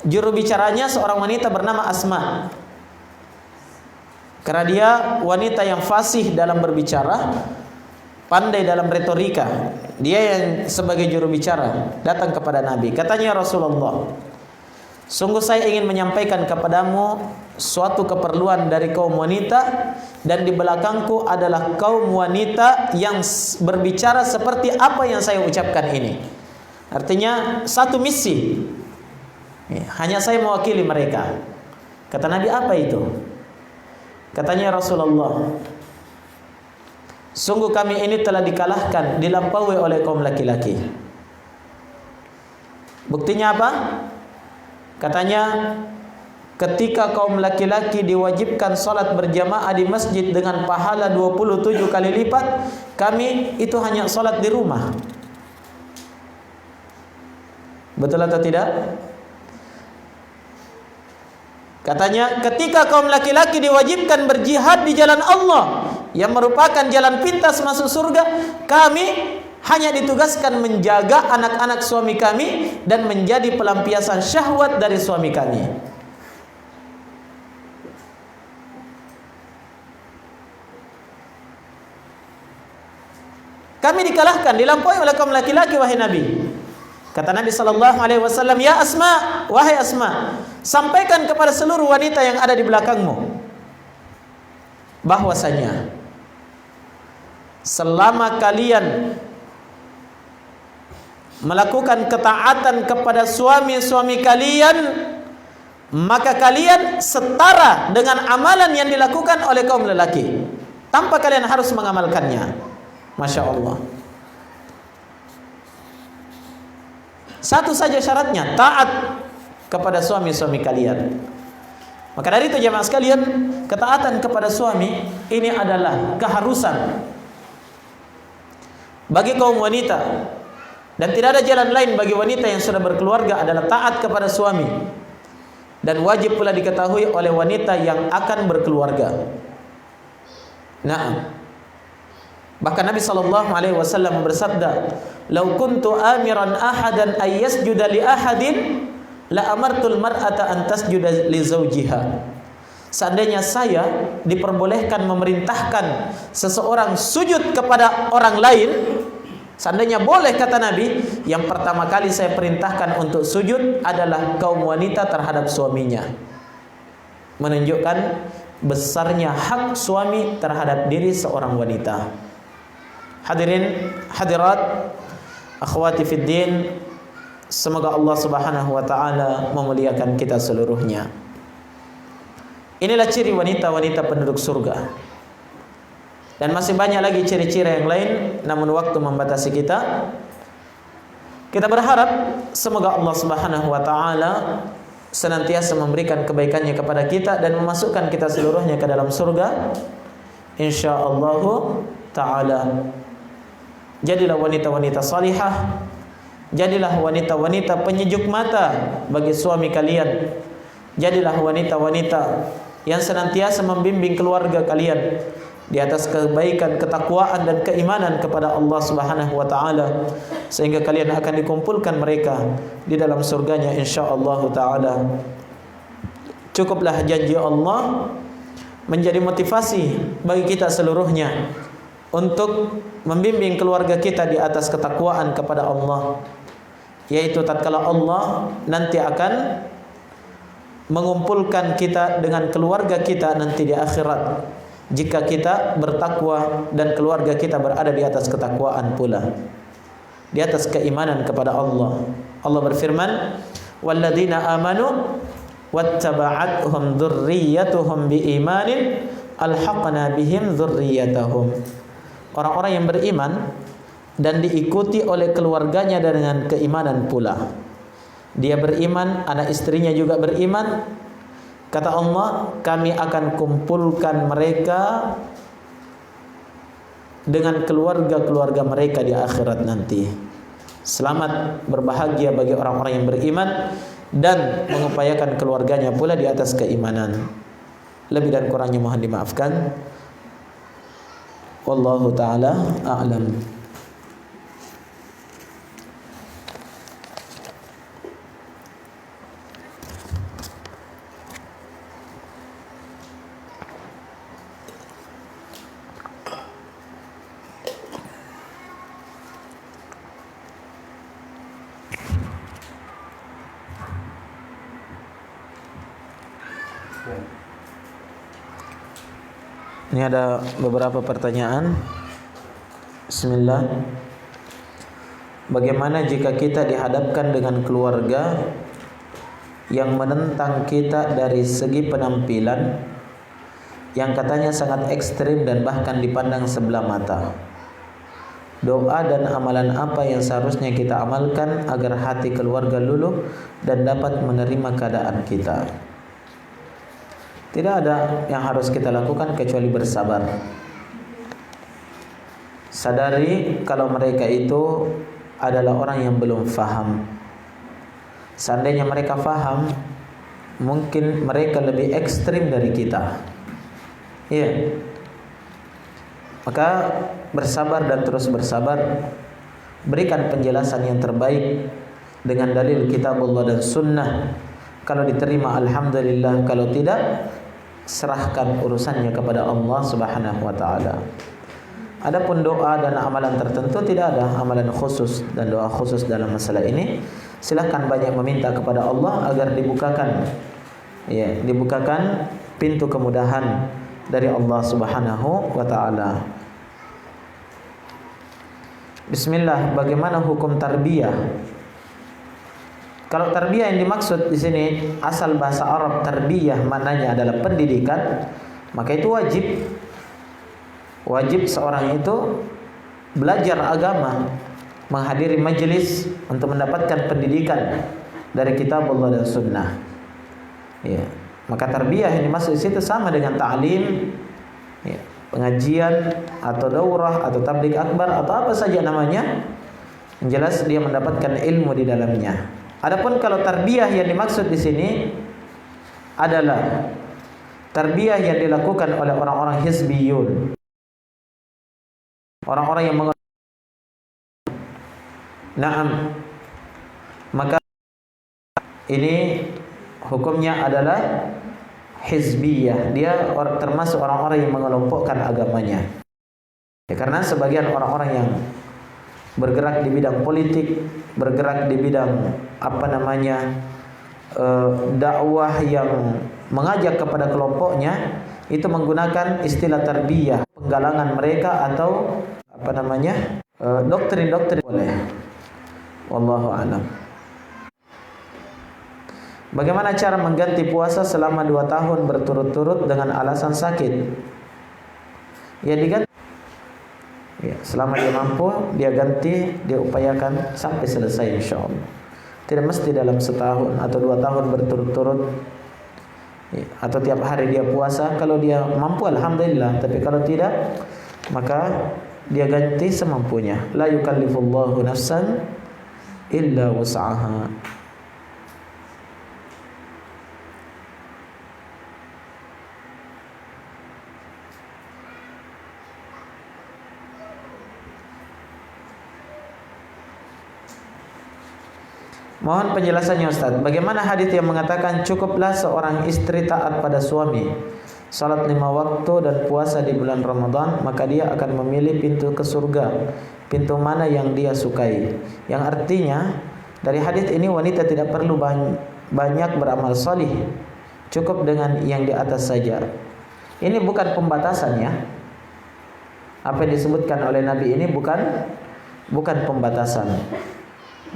juru bicaranya seorang wanita bernama Asma. Karena dia wanita yang fasih dalam berbicara, pandai dalam retorika. Dia yang sebagai juru bicara datang kepada Nabi. Katanya, Rasulullah, sungguh saya ingin menyampaikan kepadamu suatu keperluan dari kaum wanita, dan di belakangku adalah kaum wanita yang berbicara seperti apa yang saya ucapkan ini. Artinya satu misi. Hanya saya mewakili mereka. Kata Nabi, apa itu? Katanya, Rasulullah, sungguh kami ini telah dikalahkan, dilampaui oleh kaum laki-laki. Buktinya apa? Katanya, ketika kaum laki-laki diwajibkan salat berjamaah di masjid dengan pahala 27 kali lipat, kami itu hanya salat di rumah. Betul atau tidak? Katanya, ketika kaum laki-laki diwajibkan berjihad di jalan Allah yang merupakan jalan pintas masuk surga, kami hanya ditugaskan menjaga anak-anak suami kami dan menjadi pelampiasan syahwat dari suami kami. Kami dikalahkan, dilampaui oleh kaum laki-laki, wahai Nabi. Kata Nabi SAW, ya Asma, wahai Asma, sampaikan kepada seluruh wanita yang ada di belakangmu bahwasanya selama kalian melakukan ketaatan kepada suami-suami kalian, maka kalian setara dengan amalan yang dilakukan oleh kaum lelaki, tanpa kalian harus mengamalkannya. Masya Allah. Satu saja syaratnya, taat kepada suami-suami kalian. Maka dari itu jemaah sekalian, ketaatan kepada suami ini adalah keharusan bagi kaum wanita. Dan tidak ada jalan lain bagi wanita yang sudah berkeluarga adalah taat kepada suami. Dan wajib pula diketahui oleh wanita yang akan berkeluarga. Nah, bahkan Nabi SAW bersabda, "Lau kuntu amiran ahadan ay yasjuda li ahadin, la amartul mar'ata an tasjuda li zawjiha." Seandainya saya diperbolehkan memerintahkan seseorang sujud kepada orang lain, seandainya boleh, kata Nabi, yang pertama kali saya perintahkan untuk sujud adalah kaum wanita terhadap suaminya. Menunjukkan besarnya hak suami terhadap diri seorang wanita. Hadirin hadirat, akhwati fid din, semoga Allah Subhanahu wa taala memuliakan kita seluruhnya. Inilah ciri wanita-wanita penduduk surga. Dan masih banyak lagi ciri-ciri yang lain, namun waktu membatasi kita. Kita berharap semoga Allah Subhanahu wa taala senantiasa memberikan kebaikannya kepada kita dan memasukkan kita seluruhnya ke dalam surga, insyaallah taala. Jadilah wanita-wanita salihah, jadilah wanita-wanita penyejuk mata bagi suami kalian. Jadilah wanita-wanita yang senantiasa membimbing keluarga kalian di atas kebaikan, ketakwaan dan keimanan kepada Allah Subhanahu wa taala, sehingga kalian akan dikumpulkan mereka di dalam surganya insyaallah taala. Cukuplah janji Allah menjadi motivasi bagi kita seluruhnya untuk membimbing keluarga kita di atas ketakwaan kepada Allah, yaitu tatkala Allah nanti akan mengumpulkan kita dengan keluarga kita nanti di akhirat, jika kita bertakwa dan keluarga kita berada di atas ketakwaan pula, di atas keimanan kepada Allah. Allah berfirman, "Walladzina amanu wattaba'athum dzurriyyatuhum biimanin alhaqna bihim dzurriyyatahum." Orang-orang yang beriman dan diikuti oleh keluarganya dengan keimanan pula. Dia beriman, anak istrinya juga beriman. Kata Allah, kami akan kumpulkan mereka dengan keluarga-keluarga mereka di akhirat nanti. Selamat, berbahagia bagi orang-orang yang beriman dan mengupayakan keluarganya pula di atas keimanan. Lebih dan kurangnya mohon dimaafkan. Wallahu ta'ala a'lam. Ini ada beberapa pertanyaan. Bismillah. Bagaimana jika kita dihadapkan dengan keluarga yang menentang kita dari segi penampilan, yang katanya sangat ekstrim dan bahkan dipandang sebelah mata? Doa dan amalan apa yang seharusnya kita amalkan agar hati keluarga luluh dan dapat menerima keadaan kita? Tidak ada yang harus kita lakukan kecuali bersabar. Sadari kalau mereka itu adalah orang yang belum faham. Seandainya mereka faham, mungkin mereka lebih ekstrim dari kita. Iya. Maka bersabar dan terus bersabar. Berikan penjelasan yang terbaik dengan dalil kitab Allah dan sunnah. Kalau diterima alhamdulillah, kalau tidak serahkan urusannya kepada Allah Subhanahu wa taala. Adapun doa dan amalan tertentu tidak ada amalan khusus dan doa khusus dalam masalah ini. Silahkan banyak meminta kepada Allah agar dibukakan pintu kemudahan dari Allah Subhanahu wa taala. Bismillah, bagaimana hukum tarbiyah? Kalau tarbiyah yang dimaksud di sini asal bahasa Arab tarbiyah maknanya adalah pendidikan, maka itu wajib. Wajib seorang itu belajar agama, menghadiri majelis untuk mendapatkan pendidikan dari kitab Allah dan sunnah. Ya. Maka tarbiyah yang dimaksud di situ sama dengan ta'lim, ya, pengajian atau daurah atau tabligh akbar atau apa saja namanya. Yang jelas dia mendapatkan ilmu di dalamnya. Adapun kalau tarbiyah yang dimaksud di sini adalah tarbiyah yang dilakukan oleh orang-orang hizbiyun, orang-orang yang maka ini hukumnya adalah hizbiyah. Dia termasuk orang-orang yang mengelompokkan agamanya. Ya, karena sebagian orang-orang yang bergerak di bidang politik, bergerak di bidang dakwah yang mengajak kepada kelompoknya, itu menggunakan istilah tarbiyah, penggalangan mereka atau doktrin-doktrin boleh. Wallahu a'lam. Bagaimana cara mengganti puasa selama 2 tahun berturut-turut dengan alasan sakit? Ya diganti. Ya, selama dia mampu, dia ganti, dia upayakan sampai selesai insyaallah. Tidak mesti dalam setahun atau 2 tahun berturut-turut, ya, atau tiap hari dia puasa. Kalau dia mampu alhamdulillah, tapi kalau tidak maka dia ganti semampunya. La yukallifullahu nafsan illa wus'aha. Mohon penjelasannya Ustaz. Bagaimana hadis yang mengatakan cukuplah seorang istri taat pada suami, salat 5 waktu dan puasa di bulan Ramadan, maka dia akan memilih pintu ke surga, pintu mana yang dia sukai. Yang artinya dari hadis ini wanita tidak perlu banyak beramal salih, cukup dengan yang di atas saja. Ini bukan pembatasan ya. Apa yang disebutkan oleh Nabi ini bukan pembatasan.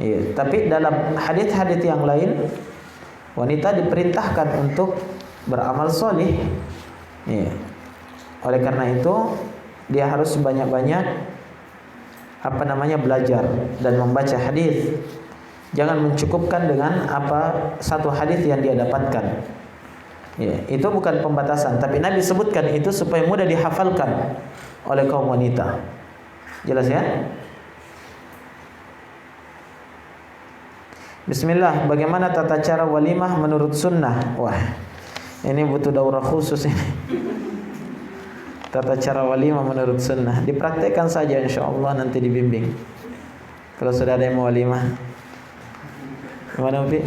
Ya, tapi dalam hadis-hadis yang lain wanita diperintahkan untuk beramal solih. Ya. Oleh karena itu dia harus banyak-banyak belajar dan membaca hadis. Jangan mencukupkan dengan satu hadis yang dia dapatkan. Ya, itu bukan pembatasan, tapi Nabi sebutkan itu supaya mudah dihafalkan oleh kaum wanita. Jelas ya? Bismillah, bagaimana tata cara walimah menurut sunnah? Wah, ini butuh daurah khusus ini. Tata cara walimah menurut sunnah dipraktekkan saja, insyaallah nanti dibimbing. Kalau sudah ada yang mau walimah. Gimana Upi?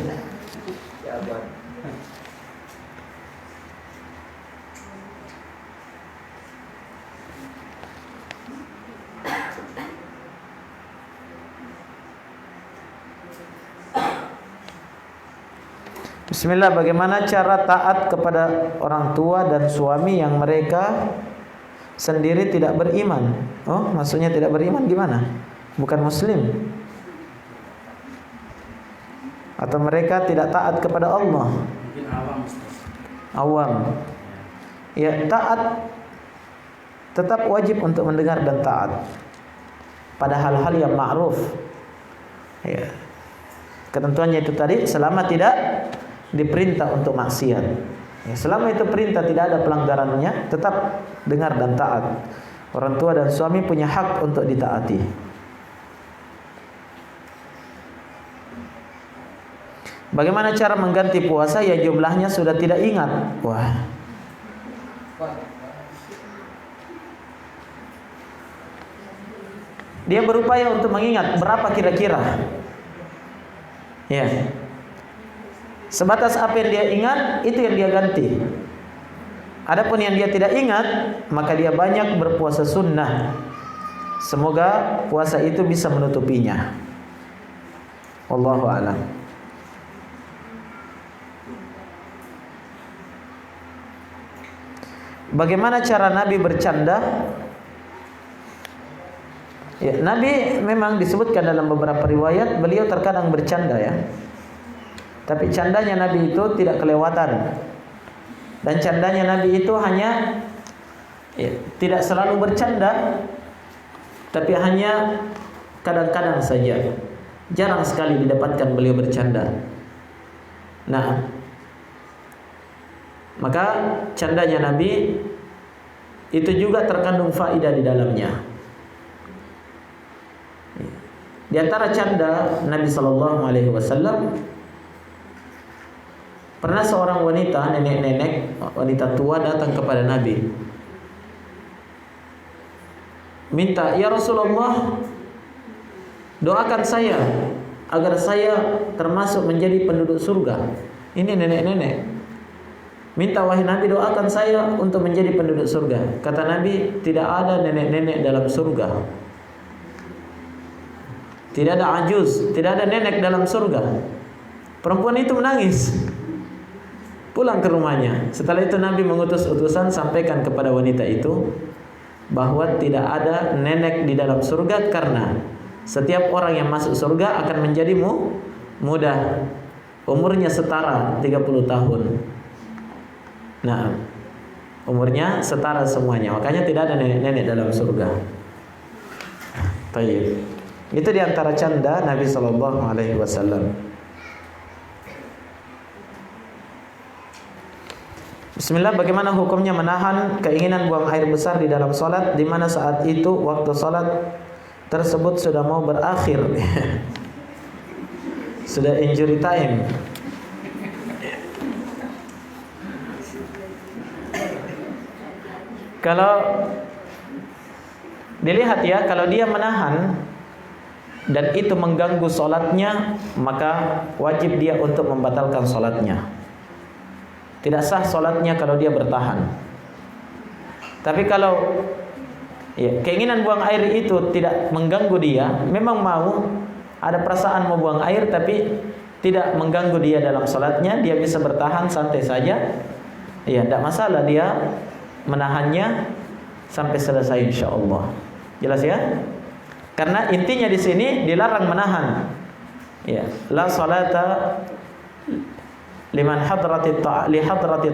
Bismillah, bagaimana cara taat kepada orang tua dan suami yang mereka sendiri tidak beriman? Oh, maksudnya tidak beriman gimana? Bukan muslim. Atau mereka tidak taat kepada Allah? Mungkin awam, Ustaz. Awam. Ya, taat tetap wajib untuk mendengar dan taat pada hal-hal yang ma'ruf. Ya. Ketentuannya itu tadi, selama tidak diperintah untuk maksiat. Ya, selama itu perintah tidak ada pelanggarannya, tetap dengar dan taat. Orang tua dan suami punya hak untuk ditaati. Bagaimana cara mengganti puasa ya jumlahnya sudah tidak ingat? Wah. Dia berupaya untuk mengingat berapa kira-kira. Ya. Sebatas apa yang dia ingat, itu yang dia ganti. Adapun yang dia tidak ingat, maka dia banyak berpuasa sunnah. Semoga puasa itu bisa menutupinya. Wallahu a'lam. Bagaimana cara Nabi bercanda? Ya, Nabi memang disebutkan dalam beberapa riwayat beliau terkadang bercanda ya. Tapi candanya Nabi itu tidak kelewatan. Dan candanya Nabi itu hanya tidak selalu bercanda, tapi hanya kadang-kadang saja. Jarang sekali didapatkan beliau bercanda. Nah, maka candanya Nabi itu juga terkandung faedah di dalamnya. Di antara canda Nabi sallallahu alaihi wasallam, pernah seorang wanita, nenek-nenek, wanita tua datang kepada Nabi. Minta, "Ya Rasulullah, doakan saya agar saya termasuk menjadi penduduk surga." Ini nenek-nenek. Minta, "Wahai Nabi, doakan saya untuk menjadi penduduk surga." Kata Nabi, tidak ada nenek-nenek dalam surga. Tidak ada ajuz, tidak ada nenek dalam surga. Perempuan itu menangis. Pulang ke rumahnya. Setelah itu Nabi mengutus utusan sampaikan kepada wanita itu bahwa tidak ada nenek di dalam surga, karena setiap orang yang masuk surga akan menjadi muda. Umurnya setara 30 tahun. Nah, umurnya setara semuanya. Makanya tidak ada nenek-nenek dalam surga. Baik. Itu di antara canda Nabi sallallahu alaihi wasallam. Bismillah, bagaimana hukumnya menahan keinginan buang air besar di dalam salat di mana saat itu waktu salat tersebut sudah mau berakhir. Sudah injury time. Kalau dilihat ya, kalau dia menahan dan itu mengganggu sholatnya, maka wajib dia untuk membatalkan sholatnya. Tidak sah sholatnya kalau dia bertahan. Tapi kalau keinginan buang air itu tidak mengganggu dia, memang mau ada perasaan mau buang air tapi tidak mengganggu dia dalam sholatnya, dia bisa bertahan santai saja. Ya, tidak masalah dia menahannya sampai selesai insyaallah. Jelas ya? Karena intinya di sini dilarang menahan. Ya, la salata liman hadratit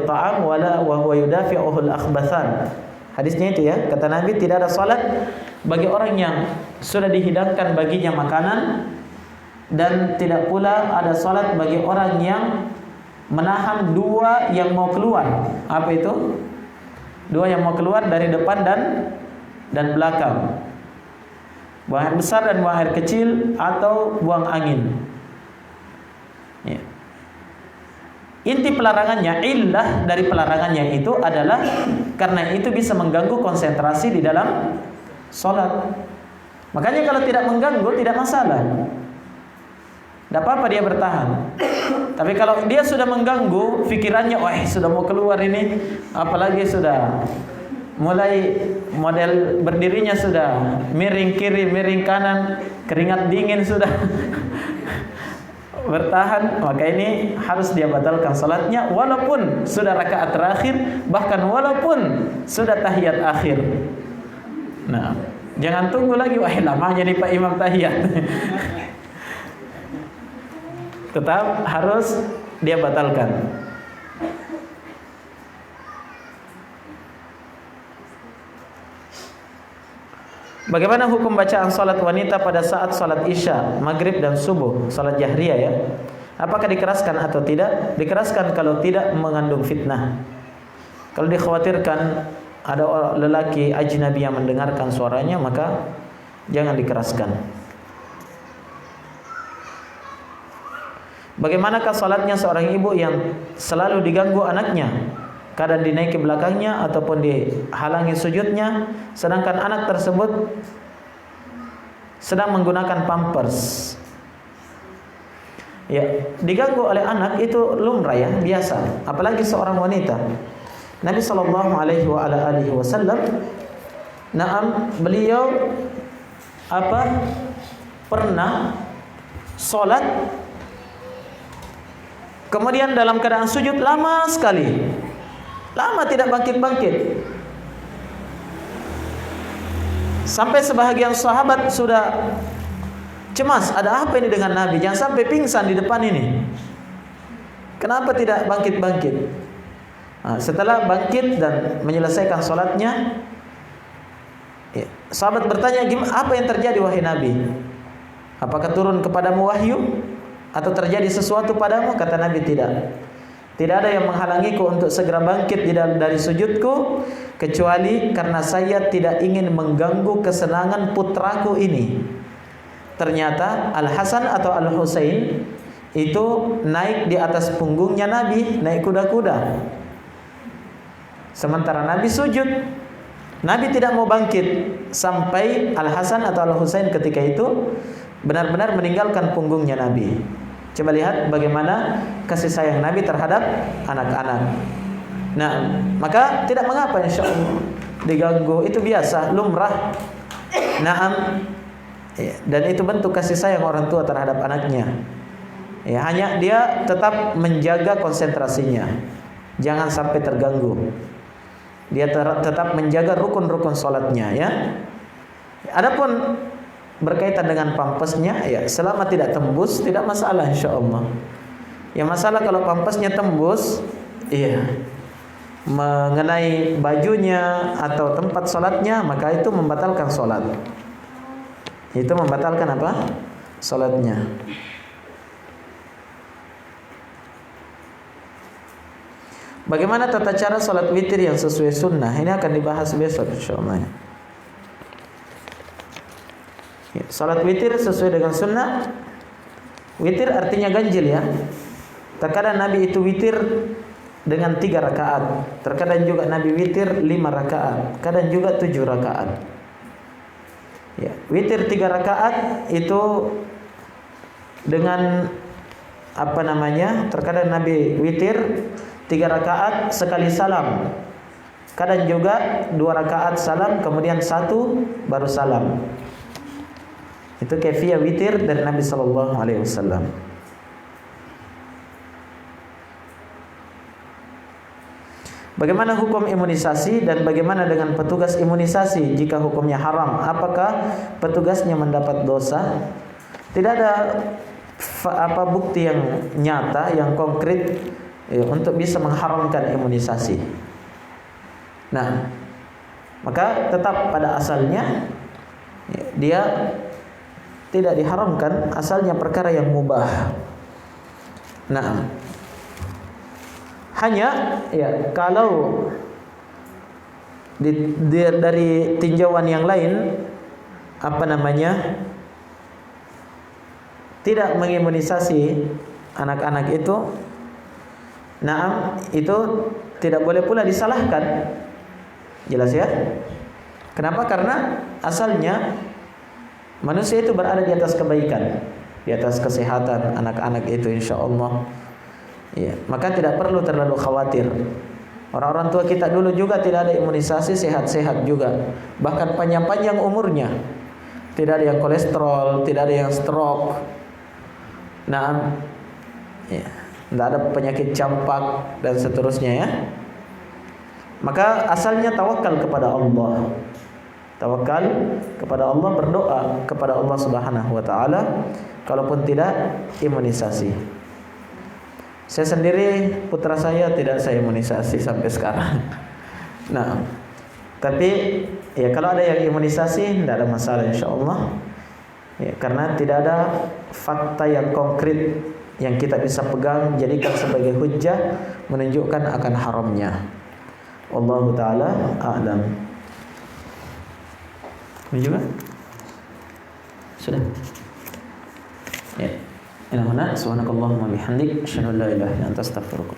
ta'am wala wa huwa yudafi'uhu al-akhbathan. Hadisnya itu ya, kata Nabi, tidak ada salat bagi orang yang sudah dihidangkan baginya makanan, dan tidak pula ada salat bagi orang yang menahan dua yang mau keluar. Apa itu? Dua yang mau keluar dari depan dan belakang. Buang air besar dan buang air kecil, atau buang angin. Ya. Inti pelarangannya, illah dari pelarangannya itu adalah karena itu bisa mengganggu konsentrasi di dalam sholat. Makanya kalau tidak mengganggu tidak masalah, tidak apa-apa dia bertahan. Tapi kalau dia sudah mengganggu pikirannya, wah sudah mau keluar ini, apalagi sudah mulai model berdirinya sudah miring kiri, miring kanan, keringat dingin sudah bertahan, maka ini harus dia batalkan salatnya walaupun sudah rakaat terakhir, bahkan walaupun sudah tahiyat akhir. Nah, jangan tunggu lagi, wah lamanya nih Pak Imam tahiyat. Tetap harus dia batalkan. Bagaimana hukum bacaan salat wanita pada saat salat Isya, Maghrib dan Subuh, salat jahriyah ya? Apakah dikeraskan atau tidak? Dikeraskan kalau tidak mengandung fitnah. Kalau dikhawatirkan ada lelaki ajnabi yang mendengarkan suaranya, maka jangan dikeraskan. Bagaimanakah salatnya seorang ibu yang selalu diganggu anaknya? Kadang dinaiki belakangnya ataupun dihalangi sujudnya, sedangkan anak tersebut sedang menggunakan pampers. Ya, diganggu oleh anak itu lumrah ya, biasa. Apalagi seorang wanita. Nabi sallallahu alaihi wasallam, beliau pernah salat kemudian dalam keadaan sujud lama sekali. Lama tidak bangkit-bangkit. Sampai sebahagian sahabat sudah cemas, ada apa ini dengan Nabi? Jangan sampai pingsan di depan ini. Kenapa tidak bangkit-bangkit? Nah, setelah bangkit dan menyelesaikan sholatnya, ya, sahabat bertanya, apa yang terjadi wahai Nabi? Apakah turun kepadamu wahyu? Atau terjadi sesuatu padamu? Kata Nabi, tidak. Tidak ada yang menghalangiku untuk segera bangkit dari sujudku, kecuali karena saya tidak ingin mengganggu kesenangan putraku ini. Ternyata Al-Hasan atau Al-Husain itu naik di atas punggungnya Nabi, naik kuda-kuda. Sementara Nabi sujud, Nabi tidak mau bangkit sampai Al-Hasan atau Al-Husain ketika itu benar-benar meninggalkan punggungnya Nabi. Coba lihat bagaimana kasih sayang Nabi terhadap anak-anak. Nah, maka tidak mengapa insyaallah diganggu, itu biasa, lumrah. Naam. Ya, dan itu bentuk kasih sayang orang tua terhadap anaknya. Ya, hanya dia tetap menjaga konsentrasinya. Jangan sampai terganggu. Dia tetap menjaga rukun-rukun salatnya ya. Adapun berkaitan dengan pampasnya, ya selama tidak tembus tidak masalah insyaallah. Yang masalah kalau pampasnya tembus, iya, mengenai bajunya atau tempat salatnya, maka itu membatalkan salat. Itu membatalkan apa? Salatnya. Bagaimana tata cara salat witir yang sesuai sunnah? Ini akan dibahas besok insyaallah. Ya, salat witir sesuai dengan sunnah. Witir artinya ganjil ya. Terkadang Nabi itu witir dengan 3 rakaat. Terkadang juga Nabi witir 5 rakaat. Kadang juga 7 rakaat. Ya, witir 3 rakaat itu dengan terkadang Nabi witir 3 rakaat sekali salam. Kadang juga 2 rakaat salam kemudian 1 baru salam. Itu kaifiyah witir dari Nabi sallallahu alaihi wasallam. Bagaimana hukum imunisasi dan bagaimana dengan petugas imunisasi jika hukumnya haram? Apakah petugasnya mendapat dosa? Tidak ada bukti yang nyata, yang konkret untuk bisa mengharamkan imunisasi. Nah, maka tetap pada asalnya dia tidak diharamkan, asalnya perkara yang mubah. Nah, hanya ya kalau dari tinjauan yang lain, apa namanya, tidak mengimunisasi anak-anak itu, nah itu tidak boleh pula disalahkan. Jelas ya? Kenapa? Karena asalnya manusia itu berada di atas kebaikan, di atas kesehatan anak-anak itu insyaallah. Ya, maka tidak perlu terlalu khawatir. Orang-orang tua kita dulu juga tidak ada imunisasi, sehat-sehat juga. Bahkan panjang-panjang umurnya. Tidak ada yang kolesterol, tidak ada yang stroke. Nah, ya, tidak ada penyakit campak dan seterusnya ya. Maka asalnya tawakal kepada Allah. Tawakal kepada Allah, berdoa kepada Allah Subhanahu wa taala, kalaupun tidak imunisasi. Saya sendiri, putra saya tidak saya imunisasi sampai sekarang. Nah, tapi ya kalau ada yang imunisasi tidak ada masalah insyaallah. Ya, karena tidak ada fakta yang konkret yang kita bisa pegang jadikan sebagai hujjah menunjukkan akan haramnya. Wallahu taala a'lam. Ini juga sudah. Ya. Ila huna subhanakallahumma bihamdik asyhadu an la ilaha illa anta astaghfiruka